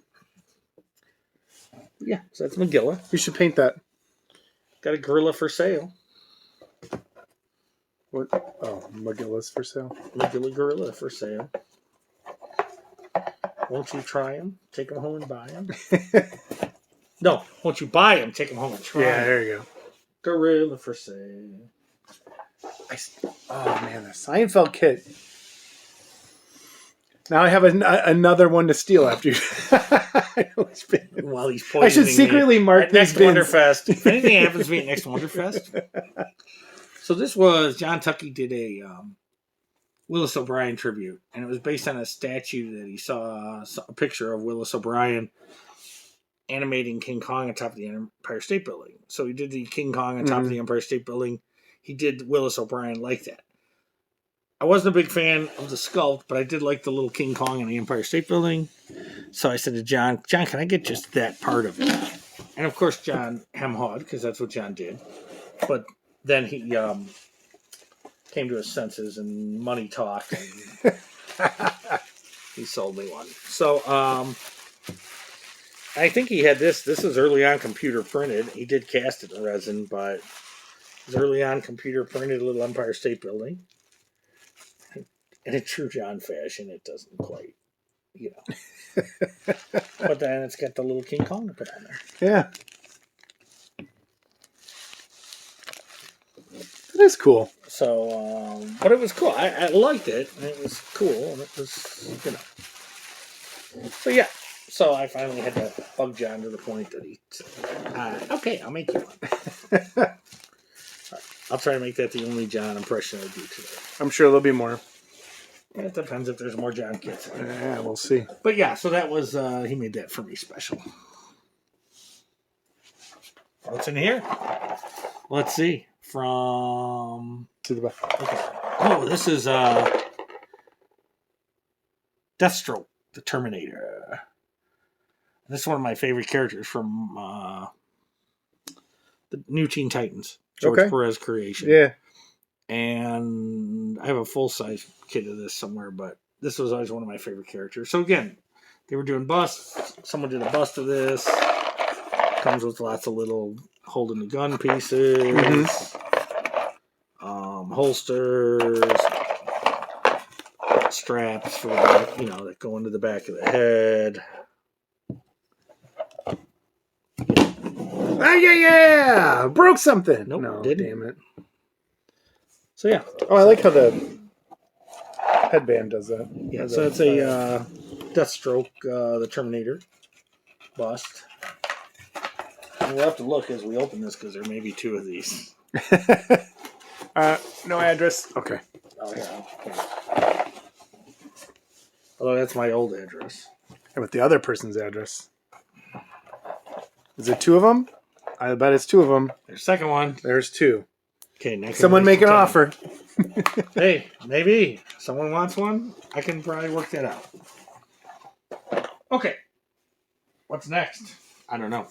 yeah, so that's Magilla. You should paint that. Got a gorilla for sale. What? Oh, Magilla's for sale. Magilla gorilla for sale. Won't you try them? Take them home and buy them? No, won't you buy them? Take them home and try them. Yeah, there you go. Gorilla for sale. Oh, man, the Seinfeld kit. Now I have another one to steal after you. While he's I should secretly mark next these bins. Wonderfest. If anything happens to me at next Wonderfest. So this was, John Tucky did a Willis O'Brien tribute. And it was based on a statue that he saw a picture of Willis O'Brien animating King Kong on top of the Empire State Building. So he did the King Kong on top of the Empire State Building. He did Willis O'Brien like that. I wasn't a big fan of the sculpt, but I did like the little King Kong in the Empire State Building. So I said to John, can I get just that part of it? And of course, John hem-hawed, because that's what John did. But then he came to his senses and money talked. And he sold me one. So I think he had this. This was early on computer printed. He did cast it in resin, but it was early on computer printed, little Empire State Building. In a true John fashion, it doesn't quite, But then it's got the little King Kong to put on there. Yeah. It is cool. So, but it was cool. I liked it. And it was cool. And it was, So, yeah. So I finally had to bug John to the point that he said, okay, I'll make you one. Right. I'll try to make that the only John impression I do today. I'm sure there'll be more. It depends if there's more John kits. Yeah, we'll see. But yeah, so that was, he made that for me special. What's in here? Let's see. From... To the back. Okay. Oh, this is Deathstroke, the Terminator. This is one of my favorite characters from the new Teen Titans. George Perez creation. Yeah. And I have a full-size kit of this somewhere, but this was always one of my favorite characters. So again, they were doing busts. Someone did a bust of this. Comes with lots of little holding the gun pieces, holsters, straps for the back, that go into the back of the head. Ah, yeah! Broke something. Nope, no, didn't. Damn it. So yeah. Oh, I like how the headband does that. Yeah, so it's a Deathstroke, the Terminator bust. And we'll have to look as we open this because there may be two of these. No address. Okay. Oh, yeah. Although that's my old address. And with the other person's address. Is it two of them? I bet it's two of them. There's the second one. There's two. Okay, next. Someone make an offer. Hey, maybe. Someone wants one? I can probably work that out. Okay. What's next? I don't know.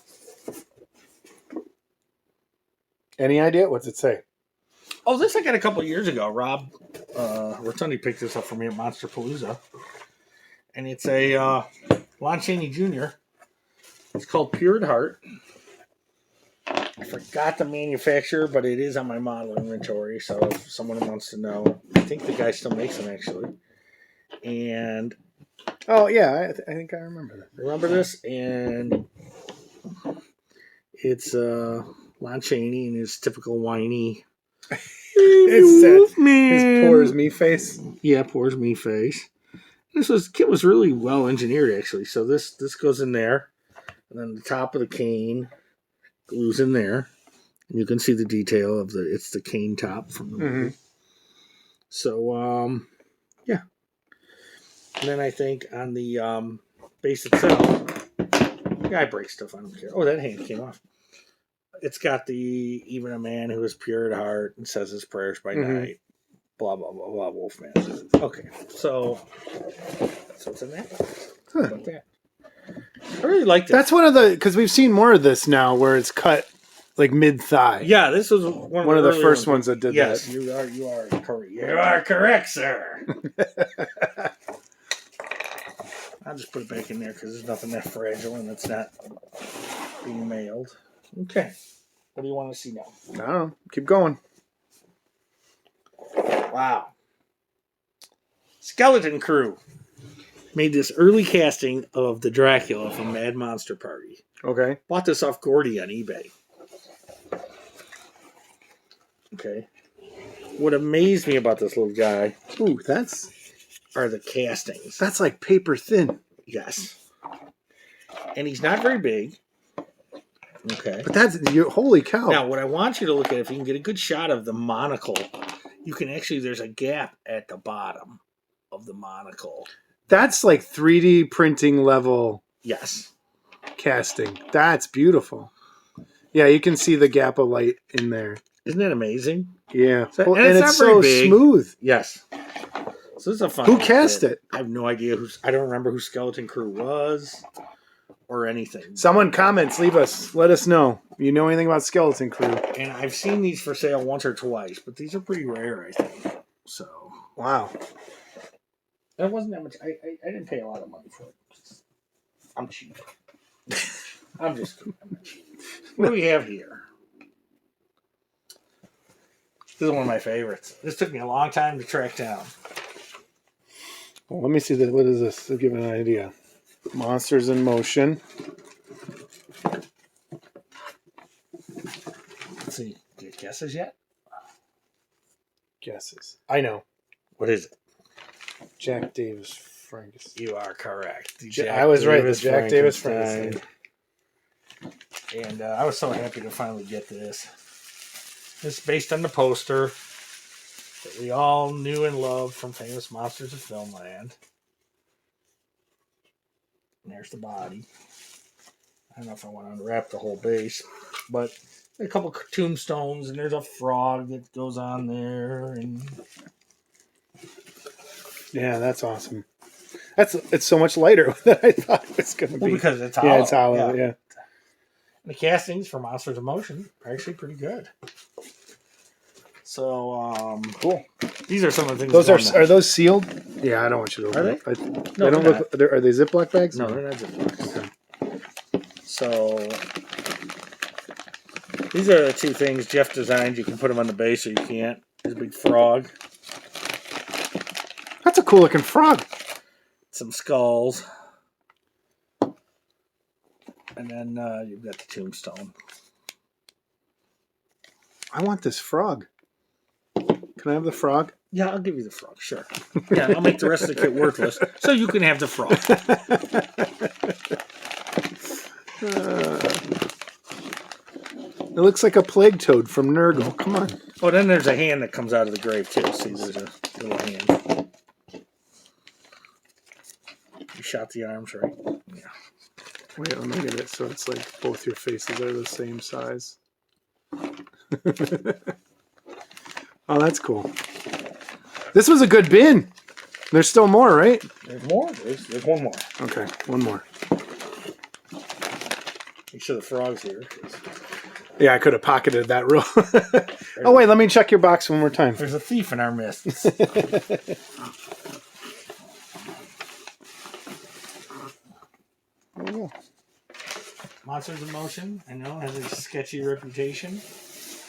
Any idea? What's it say? Oh, this I got a couple of years ago. Rob Rotundi picked this up for me at Monster Palooza. And it's a Lon Chaney Jr. It's called Pure at Heart. I forgot the manufacturer, but it is on my model inventory. So if someone wants to know, I think the guy still makes them actually. And oh yeah, I think I remember that. Remember this? And it's Lon Chaney and his typical whiny. It's his poor as me face. Yeah, poor as me face. Kit was really well engineered actually. So this goes in there, and then the top of the cane glues in there, and you can see the detail of it's the cane top from the movie. So yeah, and then I think on the base itself, yeah, I break stuff. I don't care. Oh, that hand came off. It's got the even a man who is pure at heart and says his prayers by night. Blah blah blah blah. Wolfman. Okay, so that's what's in there. How about that? I really like this. That's one of the because we've seen more of this now where it's cut like mid thigh. Yeah, this was one of the first ones that did yes, that. Yes, you are correct. You are correct, sir. I'll just put it back in there because there's nothing that fragile and it's not being mailed. Okay. What do you want to see now? I don't know. Keep going. Wow. Skeleton Crew made this early casting of the Dracula from Mad Monster Party. Okay. Bought this off Gordy on eBay. Okay. What amazed me about this little guy are the castings. That's like paper thin. Yes. And he's not very big. Okay. But holy cow. Now, what I want you to look at, if you can get a good shot of the monocle, you can actually, there's a gap at the bottom of the monocle. That's like 3D printing level. Yes. Casting. That's beautiful. Yeah, you can see the gap of light in there. Isn't that amazing? Yeah. So, and it's so big. smooth. Yes. So this is a fun Who cast it? I have no idea I don't remember who Skeleton Crew was or anything. Someone comments, let us know. You know anything about Skeleton Crew? And I've seen these for sale once or twice, but these are pretty rare, I think. So. Wow. That wasn't that much. I didn't pay a lot of money for it. I'm cheap. I'm just kidding. I'm not cheap. What do we have here? This is one of my favorites. This took me a long time to track down. Well, let me see this. What is this? To give an idea. Monsters in Motion. Let's see. Do you have guesses yet? Guesses. I know. What is it? Jack Davis Frankenstein. You are correct. I was right. The Jack Davis Frankenstein. And I was so happy to finally get this. This is based on the poster that we all knew and loved from Famous Monsters of Filmland. And there's the body. I don't know if I want to unwrap the whole base, but a couple of tombstones, and there's a frog that goes on there. And yeah, that's awesome. It's so much lighter than I thought it was going to be. Well, because it's hollow. Yeah, it's hollow. Yeah. The castings for Monsters of Motion are actually pretty good. So Cool. these are some of the things. Those are those sealed? Yeah, I don't want you to open Are them. No, they don't look. Are they Ziploc bags? No, they're not Ziplocs. Okay. So these are the two things Jeff designed. You can put them on the base, or you can't. There's a big frog. That's a cool looking frog. Some skulls. And then you've got the tombstone. I want this frog. Can I have the frog? Yeah, I'll give you the frog, sure. Yeah, I'll make the rest of the kit worthless, so you can have the frog. It looks like a plague toad from Nurgle. Come on. Oh, then there's a hand that comes out of the grave, too. See, there's a little hand. You shot the arms, right? Yeah. Wait, let me get it so it's like both your faces are the same size. Oh, that's cool. This was a good bin. There's still more, right? There's more. There's one more. Okay, one more. Make sure the frog's here. Yeah, I could have pocketed that real. Oh, wait, let me check your box one more time. There's a thief in our midst. Oh, Monsters of Motion, I know, has a sketchy reputation.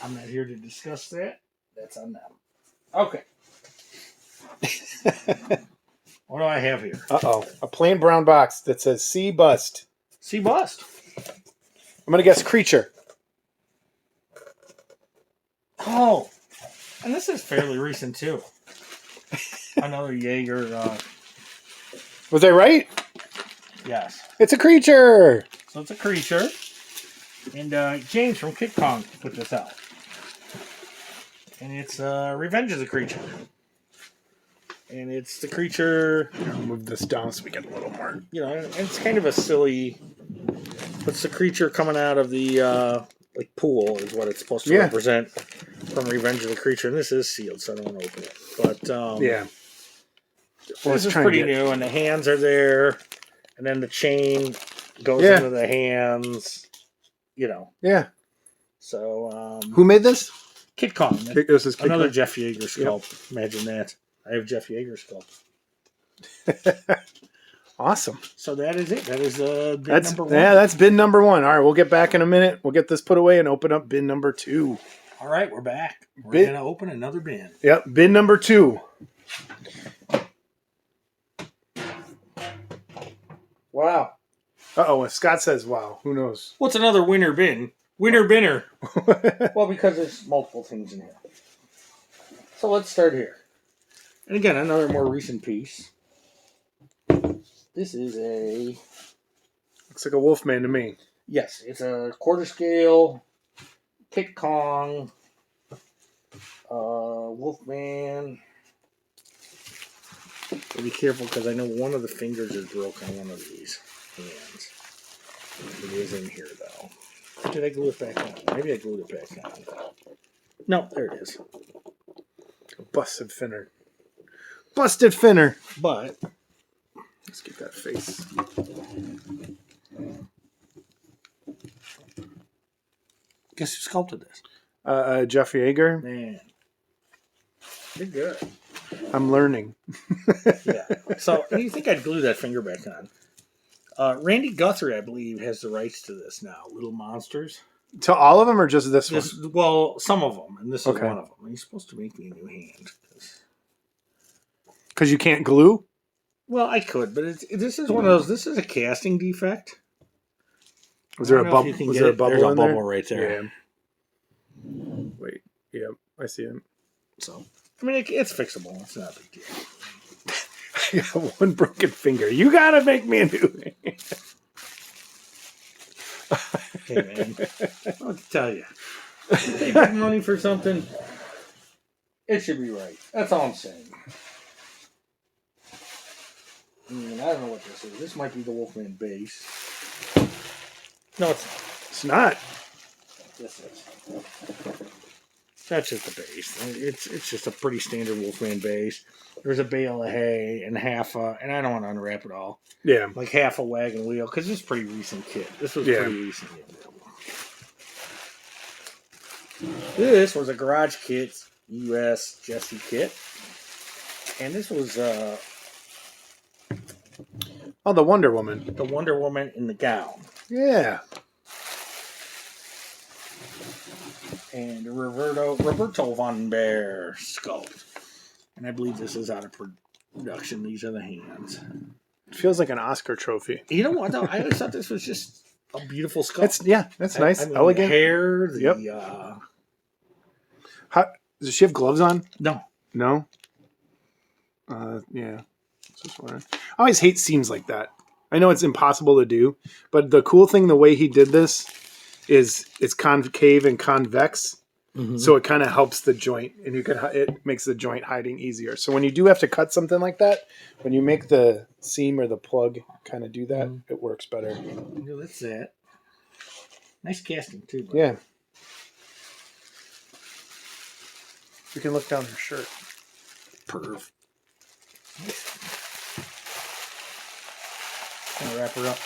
I'm not here to discuss that. That's on them. Okay. What do I have here? Uh-oh. A plain brown box that says Sea Bust. Sea Bust. I'm going to guess creature. Oh. And this is fairly recent, too. Another Jaeger. Was I right? Yes. It's a creature. So it's a creature. And James from Kit Kong put this out. And it's Revenge of the Creature. And it's the creature... I'll move this down so we get a little more. You know, and it's kind of a silly... It's the creature coming out of the pool is what it's supposed to represent from Revenge of the Creature. And this is sealed, so I don't want to open it. But yeah. Well, this is pretty new, and the hands are there. And then the chain goes into the hands. You know. Yeah. So... who made this? Kit Kong. This is Another Jeff Yeager sculpt. Yep. Imagine that. I have Jeff Yeager sculpt. Awesome. So that is it. That is bin number 1. Yeah, that's bin number 1. All right, we'll get back in a minute. We'll get this put away and open up bin number 2. All right, we're back. We're going to open another bin. Yep, bin number 2. Wow. Uh-oh, if Scott says wow, who knows? What's another winner bin? Winner binner. Well, because there's multiple things in here. So let's start here. And again, another more recent piece. This is a... Looks like a Wolfman to me. Yes, it's a quarter scale Kit Kong Wolfman. So be careful because I know one of the fingers is broken on one of these hands. It is in here though. Did I glue it back on? Maybe I glued it back on. No, there it is. Busted finner. Busted finner. But let's get that face. Guess who sculpted this? Jeff Yeager. Man, you're good. I'm learning. Yeah. So, and you think I'd glue that finger back on? Randy Guthrie, I believe, has the rights to this now. Little Monsters. To all of them, or just this one? Well, some of them, and this is one of them. And he's supposed to make me a new hand. Because you can't glue? Well, I could, but this is one of those. This is a casting defect. Was there a bubble? Was there a bubble? There's a in bubble there? right there. Yeah. Wait. Yep. I see it. So, I mean, it's fixable. It's not a big deal. I got one broken finger. You gotta make me a new hand. Hey, man. I'll tell you. If they pay money for something, it should be right. That's all I'm saying. I mean, I don't know what this is. This might be the Wolfman base. No, it's not. It's not. This is. That's just the base. It's just a pretty standard Wolfman base. There's a bale of hay and half a, and I don't want to unwrap it all. Yeah. Like half a wagon wheel, because it's a pretty recent kit. This was pretty recently available. This was a Garage Kits US Jesse kit. And this was Oh, the Wonder Woman. the Wonder Woman in the gown. Yeah. And Roberto Von Bear sculpt. And I believe this is out of production. These are the hands. It feels like an Oscar trophy. You know what, though? I always thought this was just a beautiful sculpt. That's nice. I mean, Elegant. The hair, Does she have gloves on? No. No? Yeah. Just wondering. I always hate seams like that. I know it's impossible to do, but the cool thing, the way he did this, is it's concave and convex, so it kind of helps the joint, and it makes the joint hiding easier. So when you do have to cut something like that, when you make the seam or the plug kind of do that, it works better. Yeah, that's that. Nice casting too. Bro. Yeah. You can look down her shirt. Perv. Gonna wrap her up.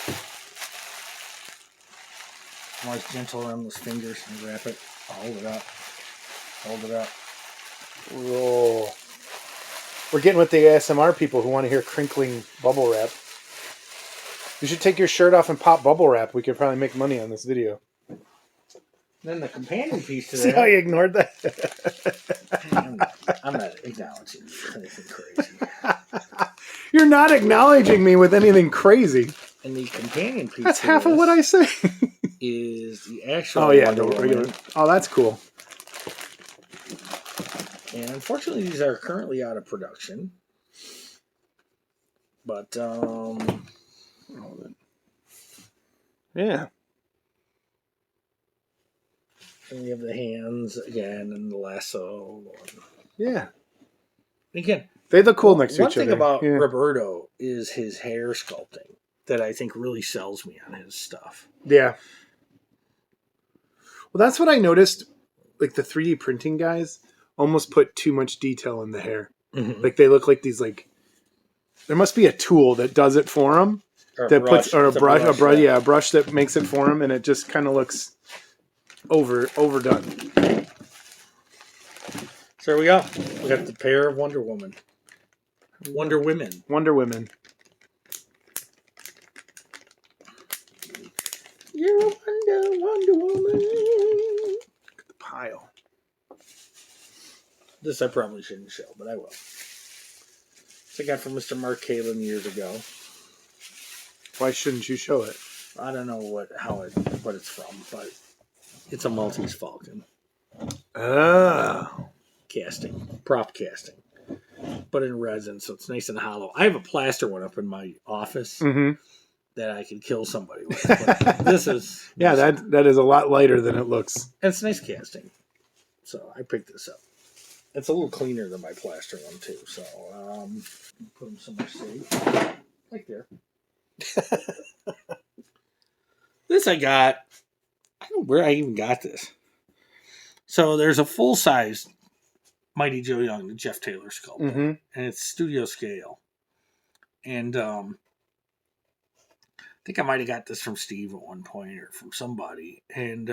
I'm always gentle around those fingers and wrap it. I'll hold it up. Hold it up. Roll. We're getting with the ASMR people who want to hear crinkling bubble wrap. You should take your shirt off and pop bubble wrap. We could probably make money on this video. Then the companion piece to See how that. you ignored that? I'm not acknowledging anything crazy. You're not acknowledging me with anything crazy. And the companion piece That's to half of this what I say. is the actual Oh, yeah. Wonder The Woman. regular. Oh, that's cool. And unfortunately, these are currently out of production. But, Yeah. and we have the hands again and the lasso. Yeah. Again, They look cool next to one each other. thing about Yeah. Roberto is his hair sculpting that I think really sells me on his stuff. Yeah. Well, that's what I noticed. Like the 3D printing guys almost put too much detail in the hair. Mm-hmm. Like they look like these like. There must be a tool that does it for them. A brush that makes it for them, and it just kind of looks overdone. So there we go. We got the pair of Wonder Woman. Wonder Women. Wonder Women. You're a Wonder Woman. Look at the pile. This I probably shouldn't show, but I will. This I got from Mr. Mark Kalin years ago. Why shouldn't you show it? I don't know what it's from, but it's a Maltese Falcon Oh. casting, prop casting, but in resin, so it's nice and hollow. I have a plaster one up in my office that I could kill somebody with. But this is that is a lot lighter than it looks. it's nice casting, so I picked this up. It's a little cleaner than my plaster one too, so put them somewhere safe, like there. This I got. I don't know where I even got this. So there's a full size Mighty Joe Young, the Jeff Taylor sculptor, and it's studio scale. And I think I might have got this from Steve at one point or from somebody. And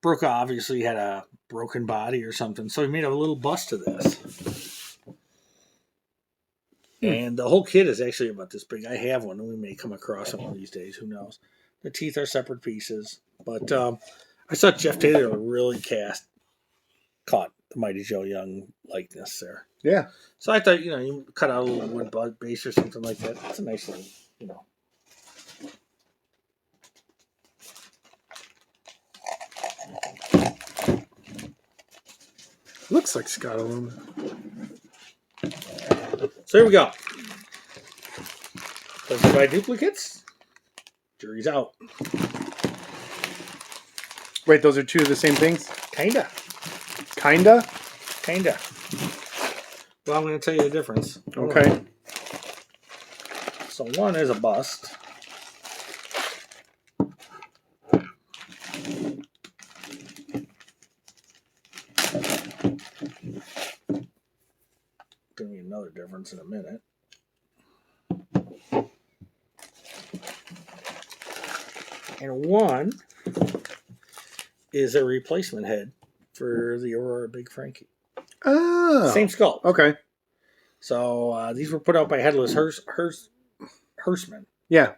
Broca obviously had a broken body or something, so he made a little bust of this. And the whole kit is actually about this big. I have one, and we may come across one of these days. Who knows? The teeth are separate pieces. But I thought Jeff Taylor really caught the Mighty Joe Young likeness there. Yeah. So I thought, you cut out a little wood base or something like that. That's a nice little, Looks like Scott Aluminum. So here we go. Let's buy duplicates. Jury's out. Wait, those are two of the same things? Kinda. Kinda? Well, I'm going to tell you the difference. Okay. So one is a bust. difference in a minute. And one is a replacement head for the Aurora Big Frankie. Oh. Same sculpt. Okay. So these were put out by Headless Horseman. Yeah.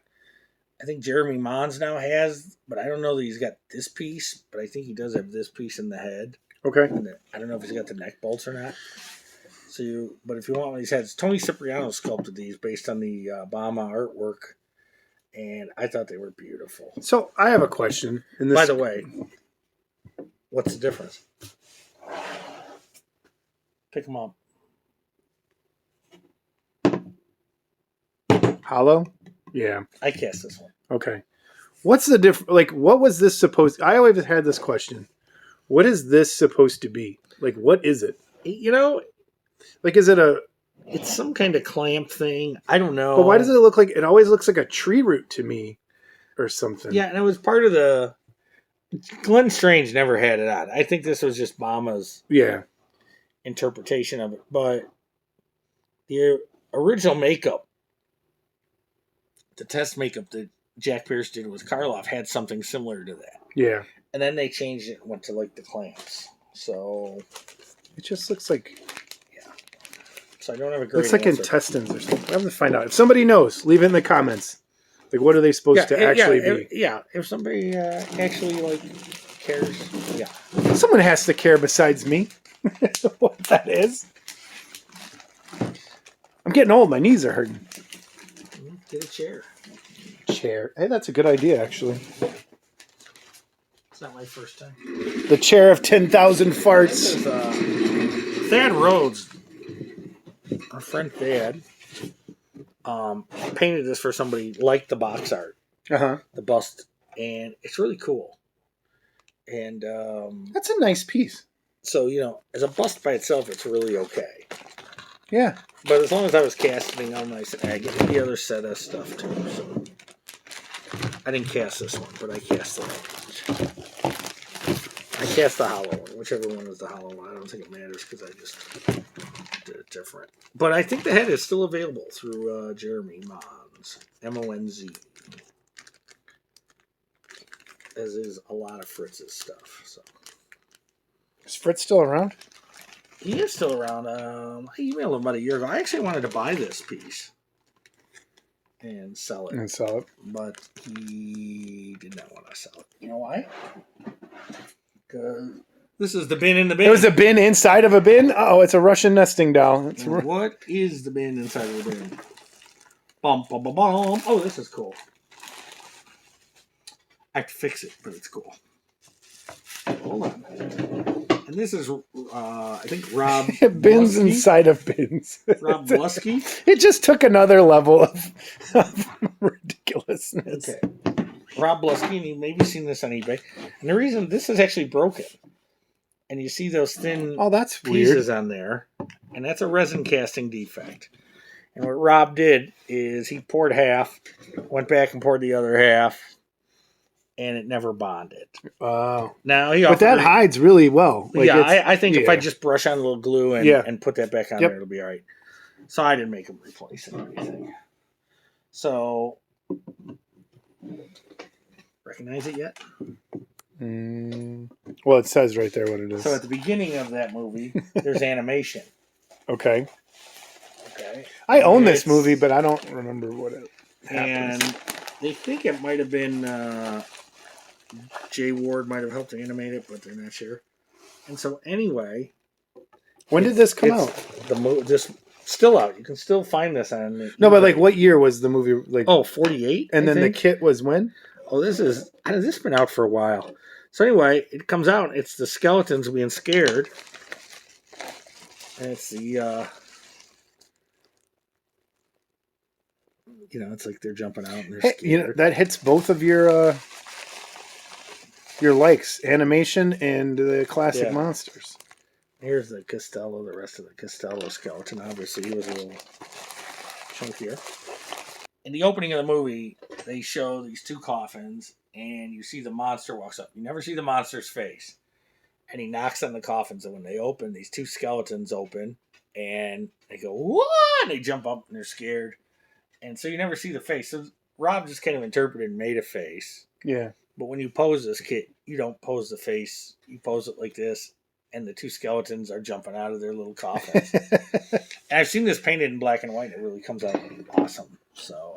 I think Jeremy Mons now has, but I don't know that he's got this piece, but I think he does have this piece in the head. Okay. And I don't know if he's got the neck bolts or not. But if you want one of these heads, Tony Cipriano sculpted these based on the Obama artwork, and I thought they were beautiful. So I have a question. By the way, what's the difference? Pick them up. Hollow? Yeah. I cast this one. Okay. What's the difference? Like, what was this supposed? I always had this question. What is this supposed to be? Like, what is it? You know, like, is it a? It's some kind of clamp thing. I don't know. But why does it look like? It always looks like a tree root to me, or something. Yeah, and it was part of the. Glenn Strange never had it on. I think this was just Mama's interpretation of it. But the original makeup, the test makeup that Jack Pierce did with Karloff had something similar to that. Yeah. And then they changed it and went to like the clamps. So it just looks like. Yeah. So I don't have a great. It's like answer. intestines or something. I have to find out. If somebody knows, leave it in the comments. Like, what are they supposed to actually be? If somebody actually like cares, yeah. Someone has to care besides me. What that is. I'm getting old. My knees are hurting. Get a chair. Chair. Hey, that's a good idea, actually. It's not my first time. The chair of 10,000 farts. This is, Thad Rhodes, our friend Thad, painted this for somebody like the box art, the bust, and it's really cool. And that's a nice piece. So, as a bust by itself, it's really okay. Yeah. But as long as I was casting them, I said, I get the other set of stuff too. So I didn't cast this one, but I cast the one. I cast the hollow one, whichever one is the hollow one. I don't think it matters because I just did it different. But I think the head is still available through Jeremy Mons, Monz, as is a lot of Fritz's stuff. So is Fritz still around? He is still around. I emailed him about a year ago. I actually wanted to buy this piece and sell it. But he did not want to sell it. You know why? Because this is the bin in the bin. It was a bin inside of a bin? Oh, it's a Russian nesting doll. What is the bin inside of the bin? Bum, bum, bum, bum. Oh, this is cool. I have to fix it, but it's cool. Hold on. And this is, I think, Rob bins Blusky. Inside of bins. Rob Blusky. It just took another level of ridiculousness. Okay. Rob Blusky, and you've maybe seen this on eBay. And the reason this is actually broken, and you see those thin that's pieces weird. on there, and that's a resin casting defect. And what Rob did is he poured half, went back and poured the other half, and it never bonded. Wow. Now but that hides really well. Like I think if I just brush on a little glue and put that back on there, it'll be all right. So I didn't make him replace it or anything. So, recognize it yet? Well, it says right there what it is. So at the beginning of that movie, there's animation. Okay. I own this movie, but I don't remember what it happens. And they think it might have been Jay Ward might have helped animate it, but they're not sure. And so anyway, when did this come out? This still out. You can still find this on. No, but like what year was the movie? Like 48. And then the kit was when? Oh, this has been out for a while. So anyway, it comes out. It's the skeletons being scared, and it's the it's like they're jumping out and they're scared. That hits both of your likes, animation and the classic monsters. Here's the Costello, the rest of the Costello skeleton. Obviously, he was a little chunkier. In the opening of the movie, they show these two coffins, and you see the monster walks up. You never see the monster's face. And he knocks on the coffins, and when they open, these two skeletons open, And they go, what? And they jump up and they're scared. And so you never see the face. So Rob just kind of interpreted and made a face. Yeah. But when you pose this kit, you don't pose the face. You pose it like this. And the two skeletons are jumping out of their little coffins. And I've seen this painted in black and white. And it really comes out awesome. So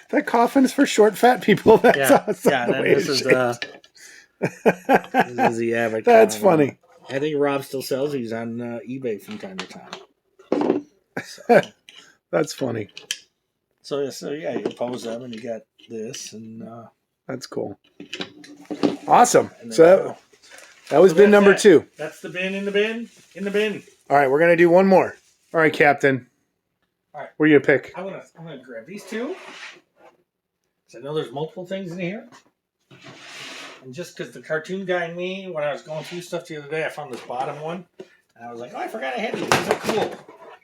that coffin is for short, fat people. That's awesome. Yeah, and this is the avatar. That's funny. I think Rob still sells these on eBay from time to time. So. That's funny. So yeah, you pose them and you got this and that's cool. Awesome. So that was bin number 2. That's the bin in the bin. In the bin. All right, we're gonna do one more. All right, Captain. All right. What are you gonna pick? I'm gonna grab these two. So I know there's multiple things in here. And just because the cartoon guy and me, when I was going through stuff the other day, I found this bottom one. And I was like, oh, I forgot I had these. These are cool.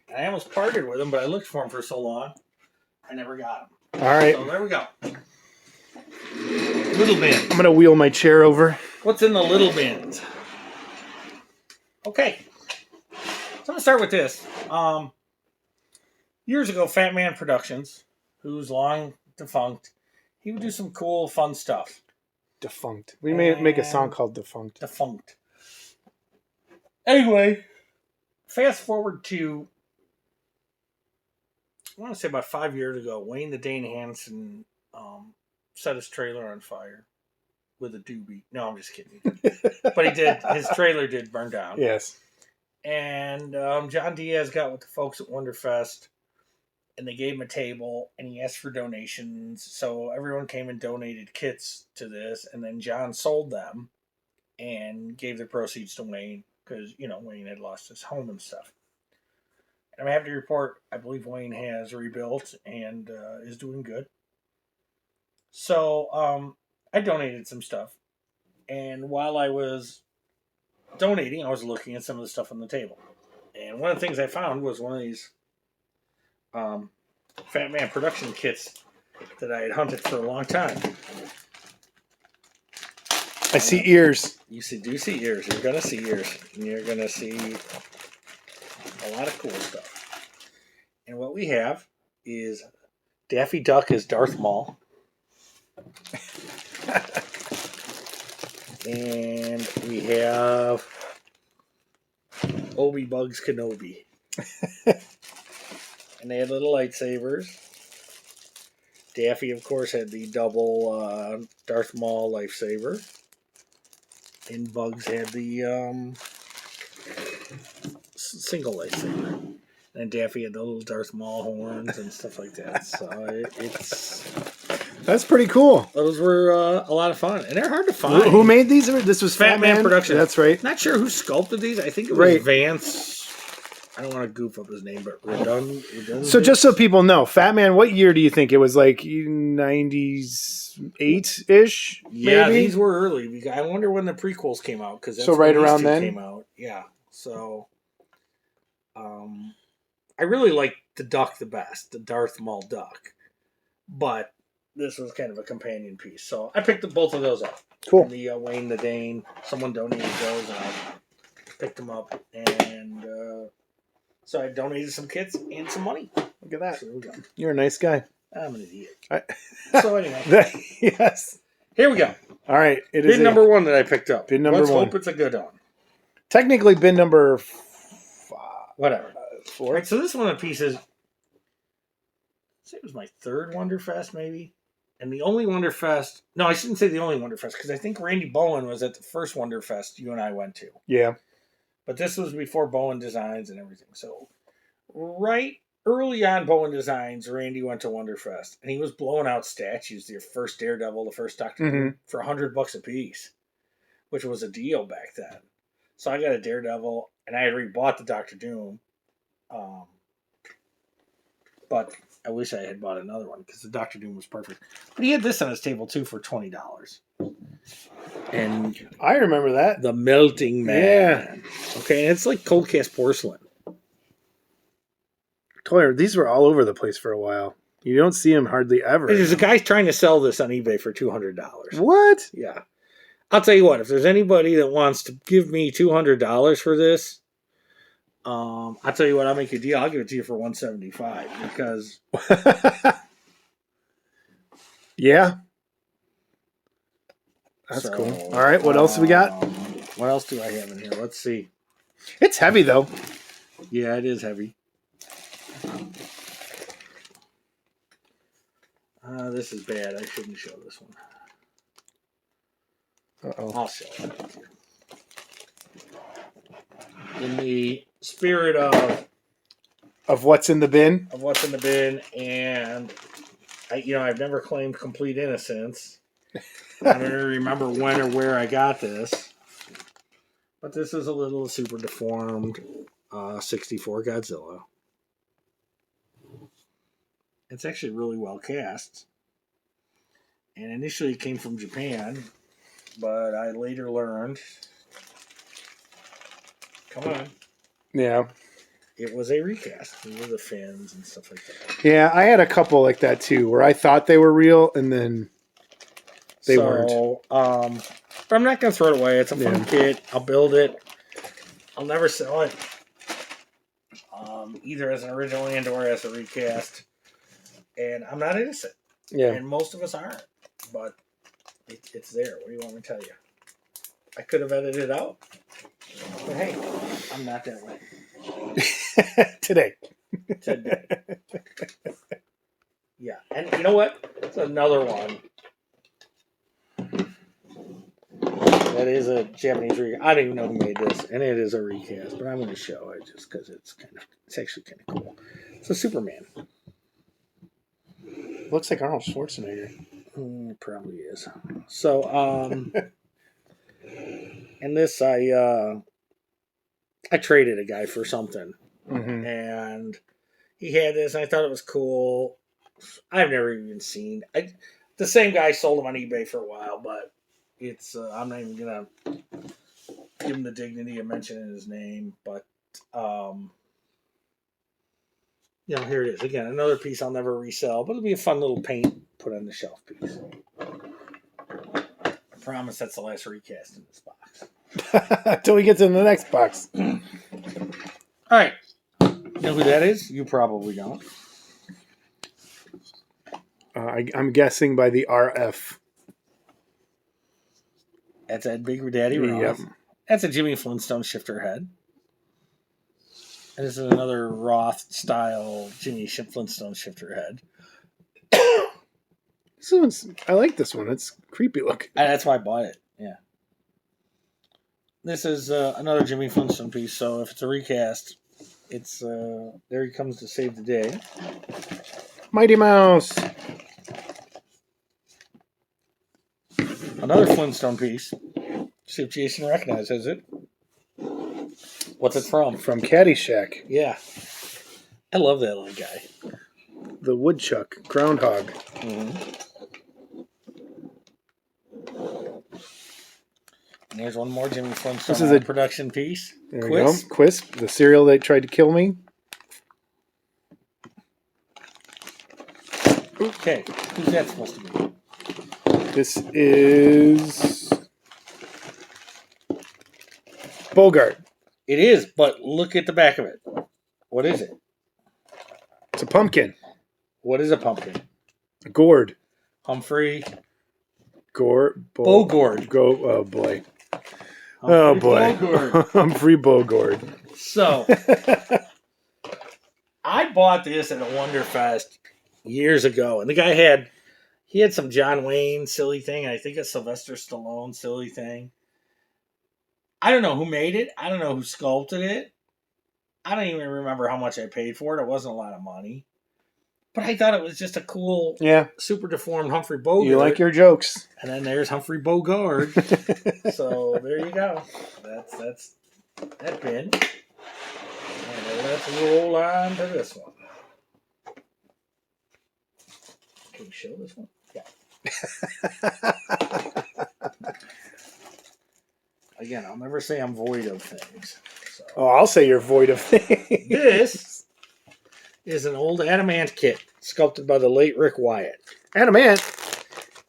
And I almost parted with them, but I looked for them for so long, I never got them. All right. So there we go. Little bin. I'm going to wheel my chair over. What's in the little bins? Okay. So I'm going to start with this. Years ago, Fat Man Productions, who's long defunct, he would do some cool, fun stuff. Defunct. We may make a song called Defunct. Defunct. Anyway, fast forward to, I want to say about 5 years ago, Wayne the Dane Hansen set his trailer on fire with a doobie. No, I'm just kidding. But he did. His trailer did burn down. Yes. And John Diaz got with the folks at Wonderfest, and they gave him a table, and he asked for donations. So everyone came and donated kits to this, and then John sold them and gave the proceeds to Wayne because, Wayne had lost his home and stuff. And I'm happy to report, I believe Wayne has rebuilt and is doing good. So I donated some stuff. And while I was donating, I was looking at some of the stuff on the table. And one of the things I found was one of these Fat Man production kits that I had hunted for a long time. I see ears. You do see ears. You're going to see ears. And you're going to see a lot of cool stuff. And what we have is Daffy Duck as Darth Maul. And we have Obi Bugs Kenobi. And they had little lightsabers. Daffy, of course, had the double Darth Maul lightsaber. And Bugs had the single lightsaber. And Daffy had the little Darth Maul horns and stuff like that. So that's pretty cool. Those were a lot of fun. And they're hard to find. Who made these? This was Fat Man Productions. That's right. Not sure who sculpted these. I think it was Vance. I don't want to goof up his name, but Redundant. So just so people know, Fat Man, what year do you think? It was like 98-ish? Yeah, maybe? These were early. I wonder when the prequels came out. So right around then? Came out. Yeah. So I really liked the duck the best, the Darth Maul duck. But this was kind of a companion piece. So I picked both of those up. Cool. The Wayne the Dane. Someone donated those, and I picked them up. And so I donated some kits and some money. Look at that. So there we go. You're a nice guy. I'm an idiot. So anyway. Yes. Here we go. All right. It bin number 1 that I picked up. Bin number 1. Let's hope it's a good one. Technically, bin number 4. Right, so this one of the pieces, I'd say it was my third Wonderfest, maybe. And the only Wonderfest, no, I shouldn't say the only Wonderfest, because I think Randy Bowen was at the first Wonderfest you and I went to. Yeah. But this was before Bowen Designs and everything. So, right early on Bowen Designs, Randy went to Wonderfest, and he was blowing out statues, the first Daredevil, the first Doctor Doom, for $100 a piece, which was a deal back then. So I got a Daredevil, and I had already bought the Doctor Doom. But I wish I had bought another one because the Doctor Doom was perfect. But he had this on his table too for $20. And I remember that. The Melting Man. Yeah. Okay, and it's like cold cast porcelain. Toyer, these were all over the place for a while. You don't see them hardly ever. There's a guy trying to sell this on eBay for $200. What? Yeah. I'll tell you what, if there's anybody that wants to give me $200 for this, I'll tell you what, I'll make you a deal. I'll give it to you for $175 because yeah. That's cool. All right, what else we got? What else do I have in here? Let's see. It's heavy though. Yeah, it is heavy. This is bad. I shouldn't show this one. Uh-oh. I'll show it. In the spirit Of what's in the bin? of what's in the bin, and I've never claimed complete innocence. I don't remember when or where I got this, but this is a little super deformed 64 Godzilla. It's actually really well cast, and initially it came from Japan, but I later learned. Come on. Yeah. It was a recast. It was the fins and stuff like that. Yeah, I had a couple like that too, where I thought they were real and then they weren't. But I'm not going to throw it away. It's a fun kit. I'll build it. I'll never sell it. Either as an original and or as a recast. And I'm not innocent. Yeah. And most of us aren't. But it's there. What do you want me to tell you? I could have edited it out. But hey, I'm not that way. Today. Yeah. And you know what? It's another one. That is a Japanese recast. I don't even know who made this. And it is a recast. But I'm going to show it just because it's actually kind of cool. It's a Superman. Looks like Arnold Schwarzenegger. It probably is. So, and this I traded a guy for something, and he had this, and I thought it was cool. I've never even seen. The same guy sold him on eBay for a while, but it's I'm not even gonna give him the dignity of mentioning his name. But here it is again. Another piece I'll never resell, but it'll be a fun little paint put on the shelf piece. I promise that's the last recast in this box. Until we get to the next box. All right. You know who that is? You probably don't. I'm guessing by the RF. That's Ed Big Daddy Roth. Yep. That's a Jimmy Flintstone shifter head. And this is another Roth-style Jimmy Flintstone shifter head. I like this one. It's creepy looking. That's why I bought it. Yeah. This is another Jimmy Flintstone piece. So if it's a recast, it's there he comes to save the day. Mighty Mouse. Another Flintstone piece. See if Jason recognizes it. What's it from? From Caddyshack. Yeah. I love that little guy. The woodchuck. Groundhog. Mm-hmm. And here's one more Jimmy Flintstone. This is a production piece. There we go. Quisp, the cereal that tried to kill me. Okay. Who's that supposed to be? This is Bogart. It is, but look at the back of it. What is it? It's a pumpkin. What is a pumpkin? A gourd. Humphrey. Bogart. Oh boy. Humphrey Bogart. Humphrey Bogart. So, I bought this at a Wonderfest years ago, and the guy had some John Wayne silly thing, and I think a Sylvester Stallone silly thing. I don't know who made it. I don't know who sculpted it. I don't even remember how much I paid for it. It wasn't a lot of money. But I thought it was just a cool, super deformed Humphrey Bogart. You like your jokes. And then there's Humphrey Bogart. So there you go. That's that bin. And let's roll on to this one. Can we show this one? Yeah. Again, I'll never say I'm void of things. So. Oh, I'll say you're void of things. This is an old Adamant kit sculpted by the late Rick Wyatt. Adamant?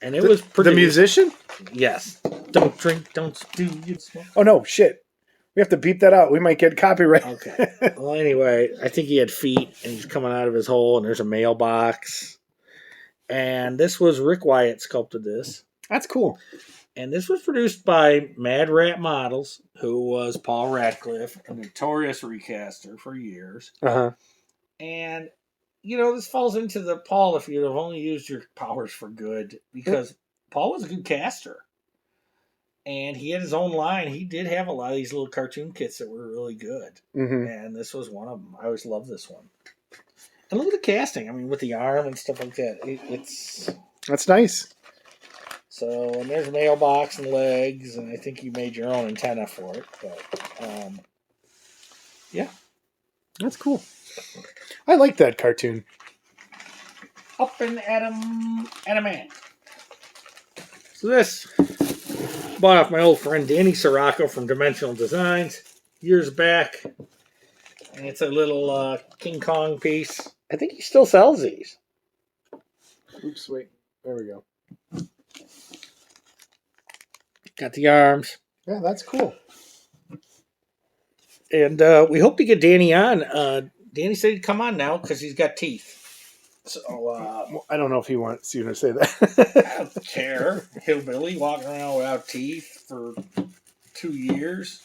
And it was produced. The musician? Yes. Dunk. drink, don't do you smoke. Oh, no, shit. We have to beep that out. We might get copyright. Okay. Well, anyway, I think he had feet, and he's coming out of his hole, and there's a mailbox. And this was Rick Wyatt sculpted this. That's cool. And this was produced by Mad Rat Models, who was Paul Radcliffe, a notorious recaster for years. Uh-huh. And, you know, this falls into the Paul, if you'd have only used your powers for good, because Paul was a good caster. And he had his own line. He did have a lot of these little cartoon kits that were really good. Mm-hmm. And this was one of them. I always loved this one. And look at the casting. I mean, with the arm and stuff like that. It's... That's nice. So, and there's a mailbox and legs, and I think you made your own antenna for it. But, yeah. That's cool. I like that cartoon. Up and Adam. So this, bought off my old friend Danny Sirocco from Dimensional Designs years back. And it's a little King Kong piece. I think he still sells these. Oops, wait. There we go. Got the arms. Yeah, that's cool. And we hope to get Danny on. Danny said he'd come on now because he's got teeth. So I don't know if he wants you to say that. I don't care. Hillbilly walking around without teeth for 2 years.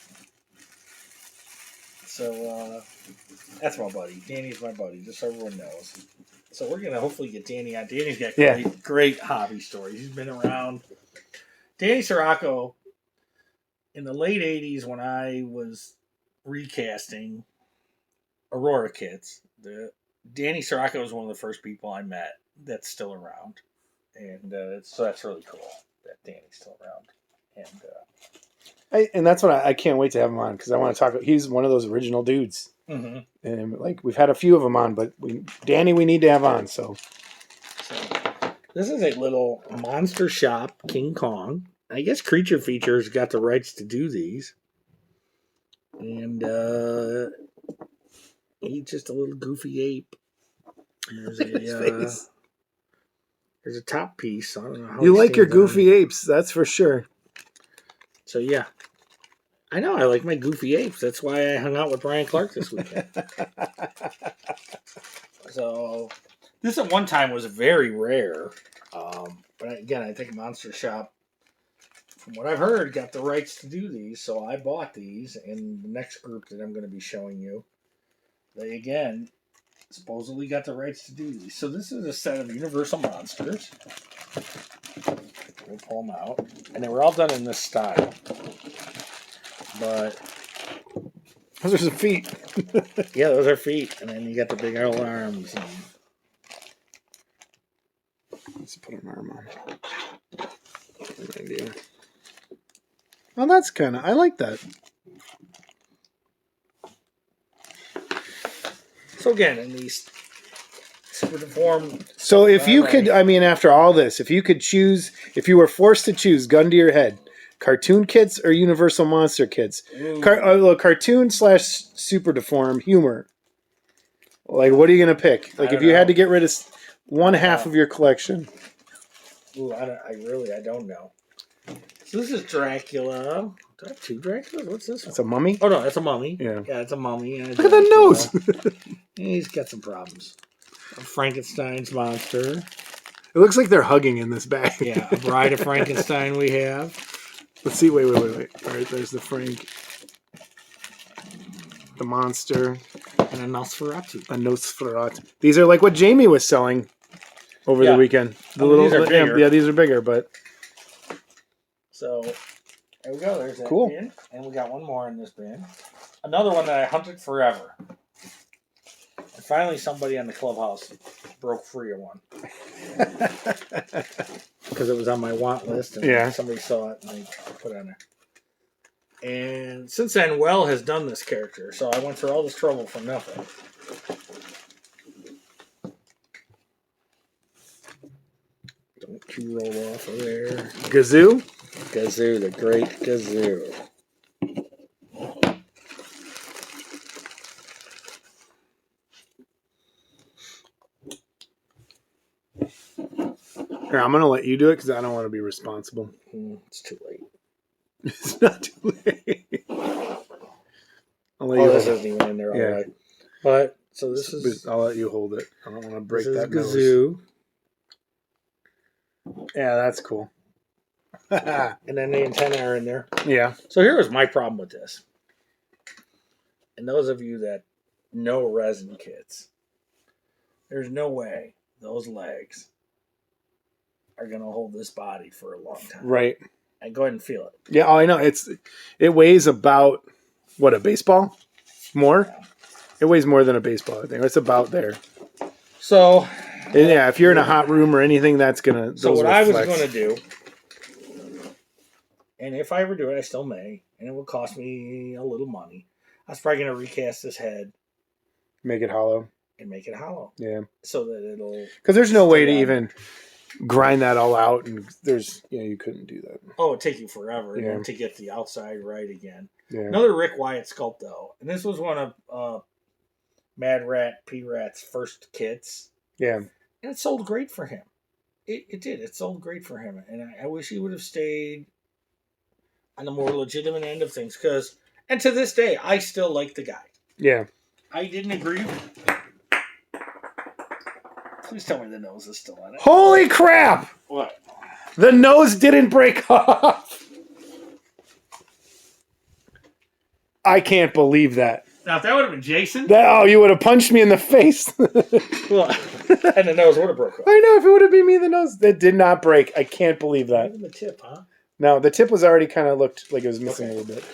So that's my buddy. Danny's my buddy, just so everyone knows. So we're going to hopefully get Danny on. Danny's got great hobby stories. He's been around. Danny Sirocco, in the late 80s when I was recasting Aurora kits, Danny Sirocco was one of the first people I met that's still around. And so that's really cool that Danny's still around. And that's what I can't wait to have him on because I want to talk. He's one of those original dudes. Mm-hmm. And like we've had a few of them on, but Danny we need to have on. So this is a little monster shop King Kong. I guess Creature Features got the rights to do these. And he's just a little goofy ape. There's a top piece. I don't know how you like your goofy apes, that's for sure. So yeah. I know, I like my goofy apes. That's why I hung out with Brian Clark this weekend. So this at one time was very rare. But again, I think Monster Shop, from what I've heard, got the rights to do these. So I bought these. And the next group that I'm going to be showing you, they again supposedly got the rights to do these. So this is a set of Universal Monsters. We'll pull them out. And they were all done in this style. But those are some feet. Yeah, those are feet. And then you got the big old arms. And... let's put an arm on. Good idea. Well, that's kind of... I like that. So again, in these super deformed... So if you could... I mean, after all this, if you could choose... If you were forced to choose, gun to your head, cartoon kits or Universal Monster kits? Cartoon / super deformed humor. Like, what are you going to pick? Like, if you had to get rid of one half of your collection. Ooh, I don't know. So this is Dracula. Do I have two Draculas? What's this one? It's a mummy? Oh, no, that's a mummy. Yeah. Yeah, it's a mummy. Look at that nose! He's got some problems. Frankenstein's monster. It looks like they're hugging in this bag. Yeah, a Bride of Frankenstein we have. Let's see. Wait. All right, there's the Frank. The monster. And a Nosferatu. A Nosferatu. These are like what Jamie was selling over the weekend. These are bigger. Yeah, these are bigger, but... So, there we go. There's that cool. bin. And we got one more in this bin. Another one that I hunted forever. And finally somebody on the clubhouse broke free of one. Because it was on my want list. And somebody saw it and they put it on there. And since then, Well has done this character. So I went through all this trouble for nothing. Don't you roll off of there. Gazoo? Gazoo, the great Gazoo. Here, I'm going to let you do it because I don't want to be responsible. It's too late. It's not too late. I'll let Oh, you this hold it. isn't even in there. Yeah. All right. But so this is I'll let you hold it. I don't want to break this is that nose. Gazoo, Yeah, that's cool. and then the antenna are in there. Yeah. So here was my problem with this. And those of you that know resin kits, there's no way those legs are going to hold this body for a long time. Right. And go ahead and feel it. Yeah, I know. It weighs about, what, a baseball? More? Yeah. It weighs more than a baseball, I think. It's about there. So, And yeah, if you're in a hot room or anything, that's going to... So what I was going to do, and if I ever do it, I still may, and it will cost me a little money. I was probably going to recast this head. Make it hollow. And make it hollow. Yeah. So that it'll... Because there's no way to even grind that all out, and there's, you couldn't do that. Oh, it'd take you forever and Yeah. then to get the outside right again. Yeah. Another Rick Wyatt sculpt, though. And this was one of Mad Rat P-Rat's first kits. Yeah. And it sold great for him. It did. It sold great for him. And I wish he would have stayed on the more legitimate end of things. And to this day, I still like the guy. Yeah. I didn't agree. Please tell me the nose is still on it. Holy crap! What? The nose didn't break off. I can't believe that. Now, if that would have been Jason, You would have punched me in the face. well, and the nose would have broke off. I know, if it would have been me, the nose. That did not break. I can't believe that. Even the tip, huh? No, the tip was already kind of looked like it was missing a little bit.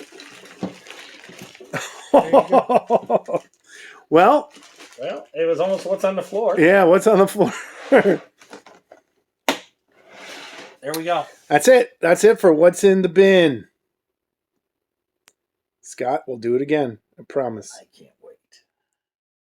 Well, it was almost what's on the floor. yeah, what's on the floor? There we go. That's it. That's it for what's in the bin. Scott, we'll do it again. I promise. I can't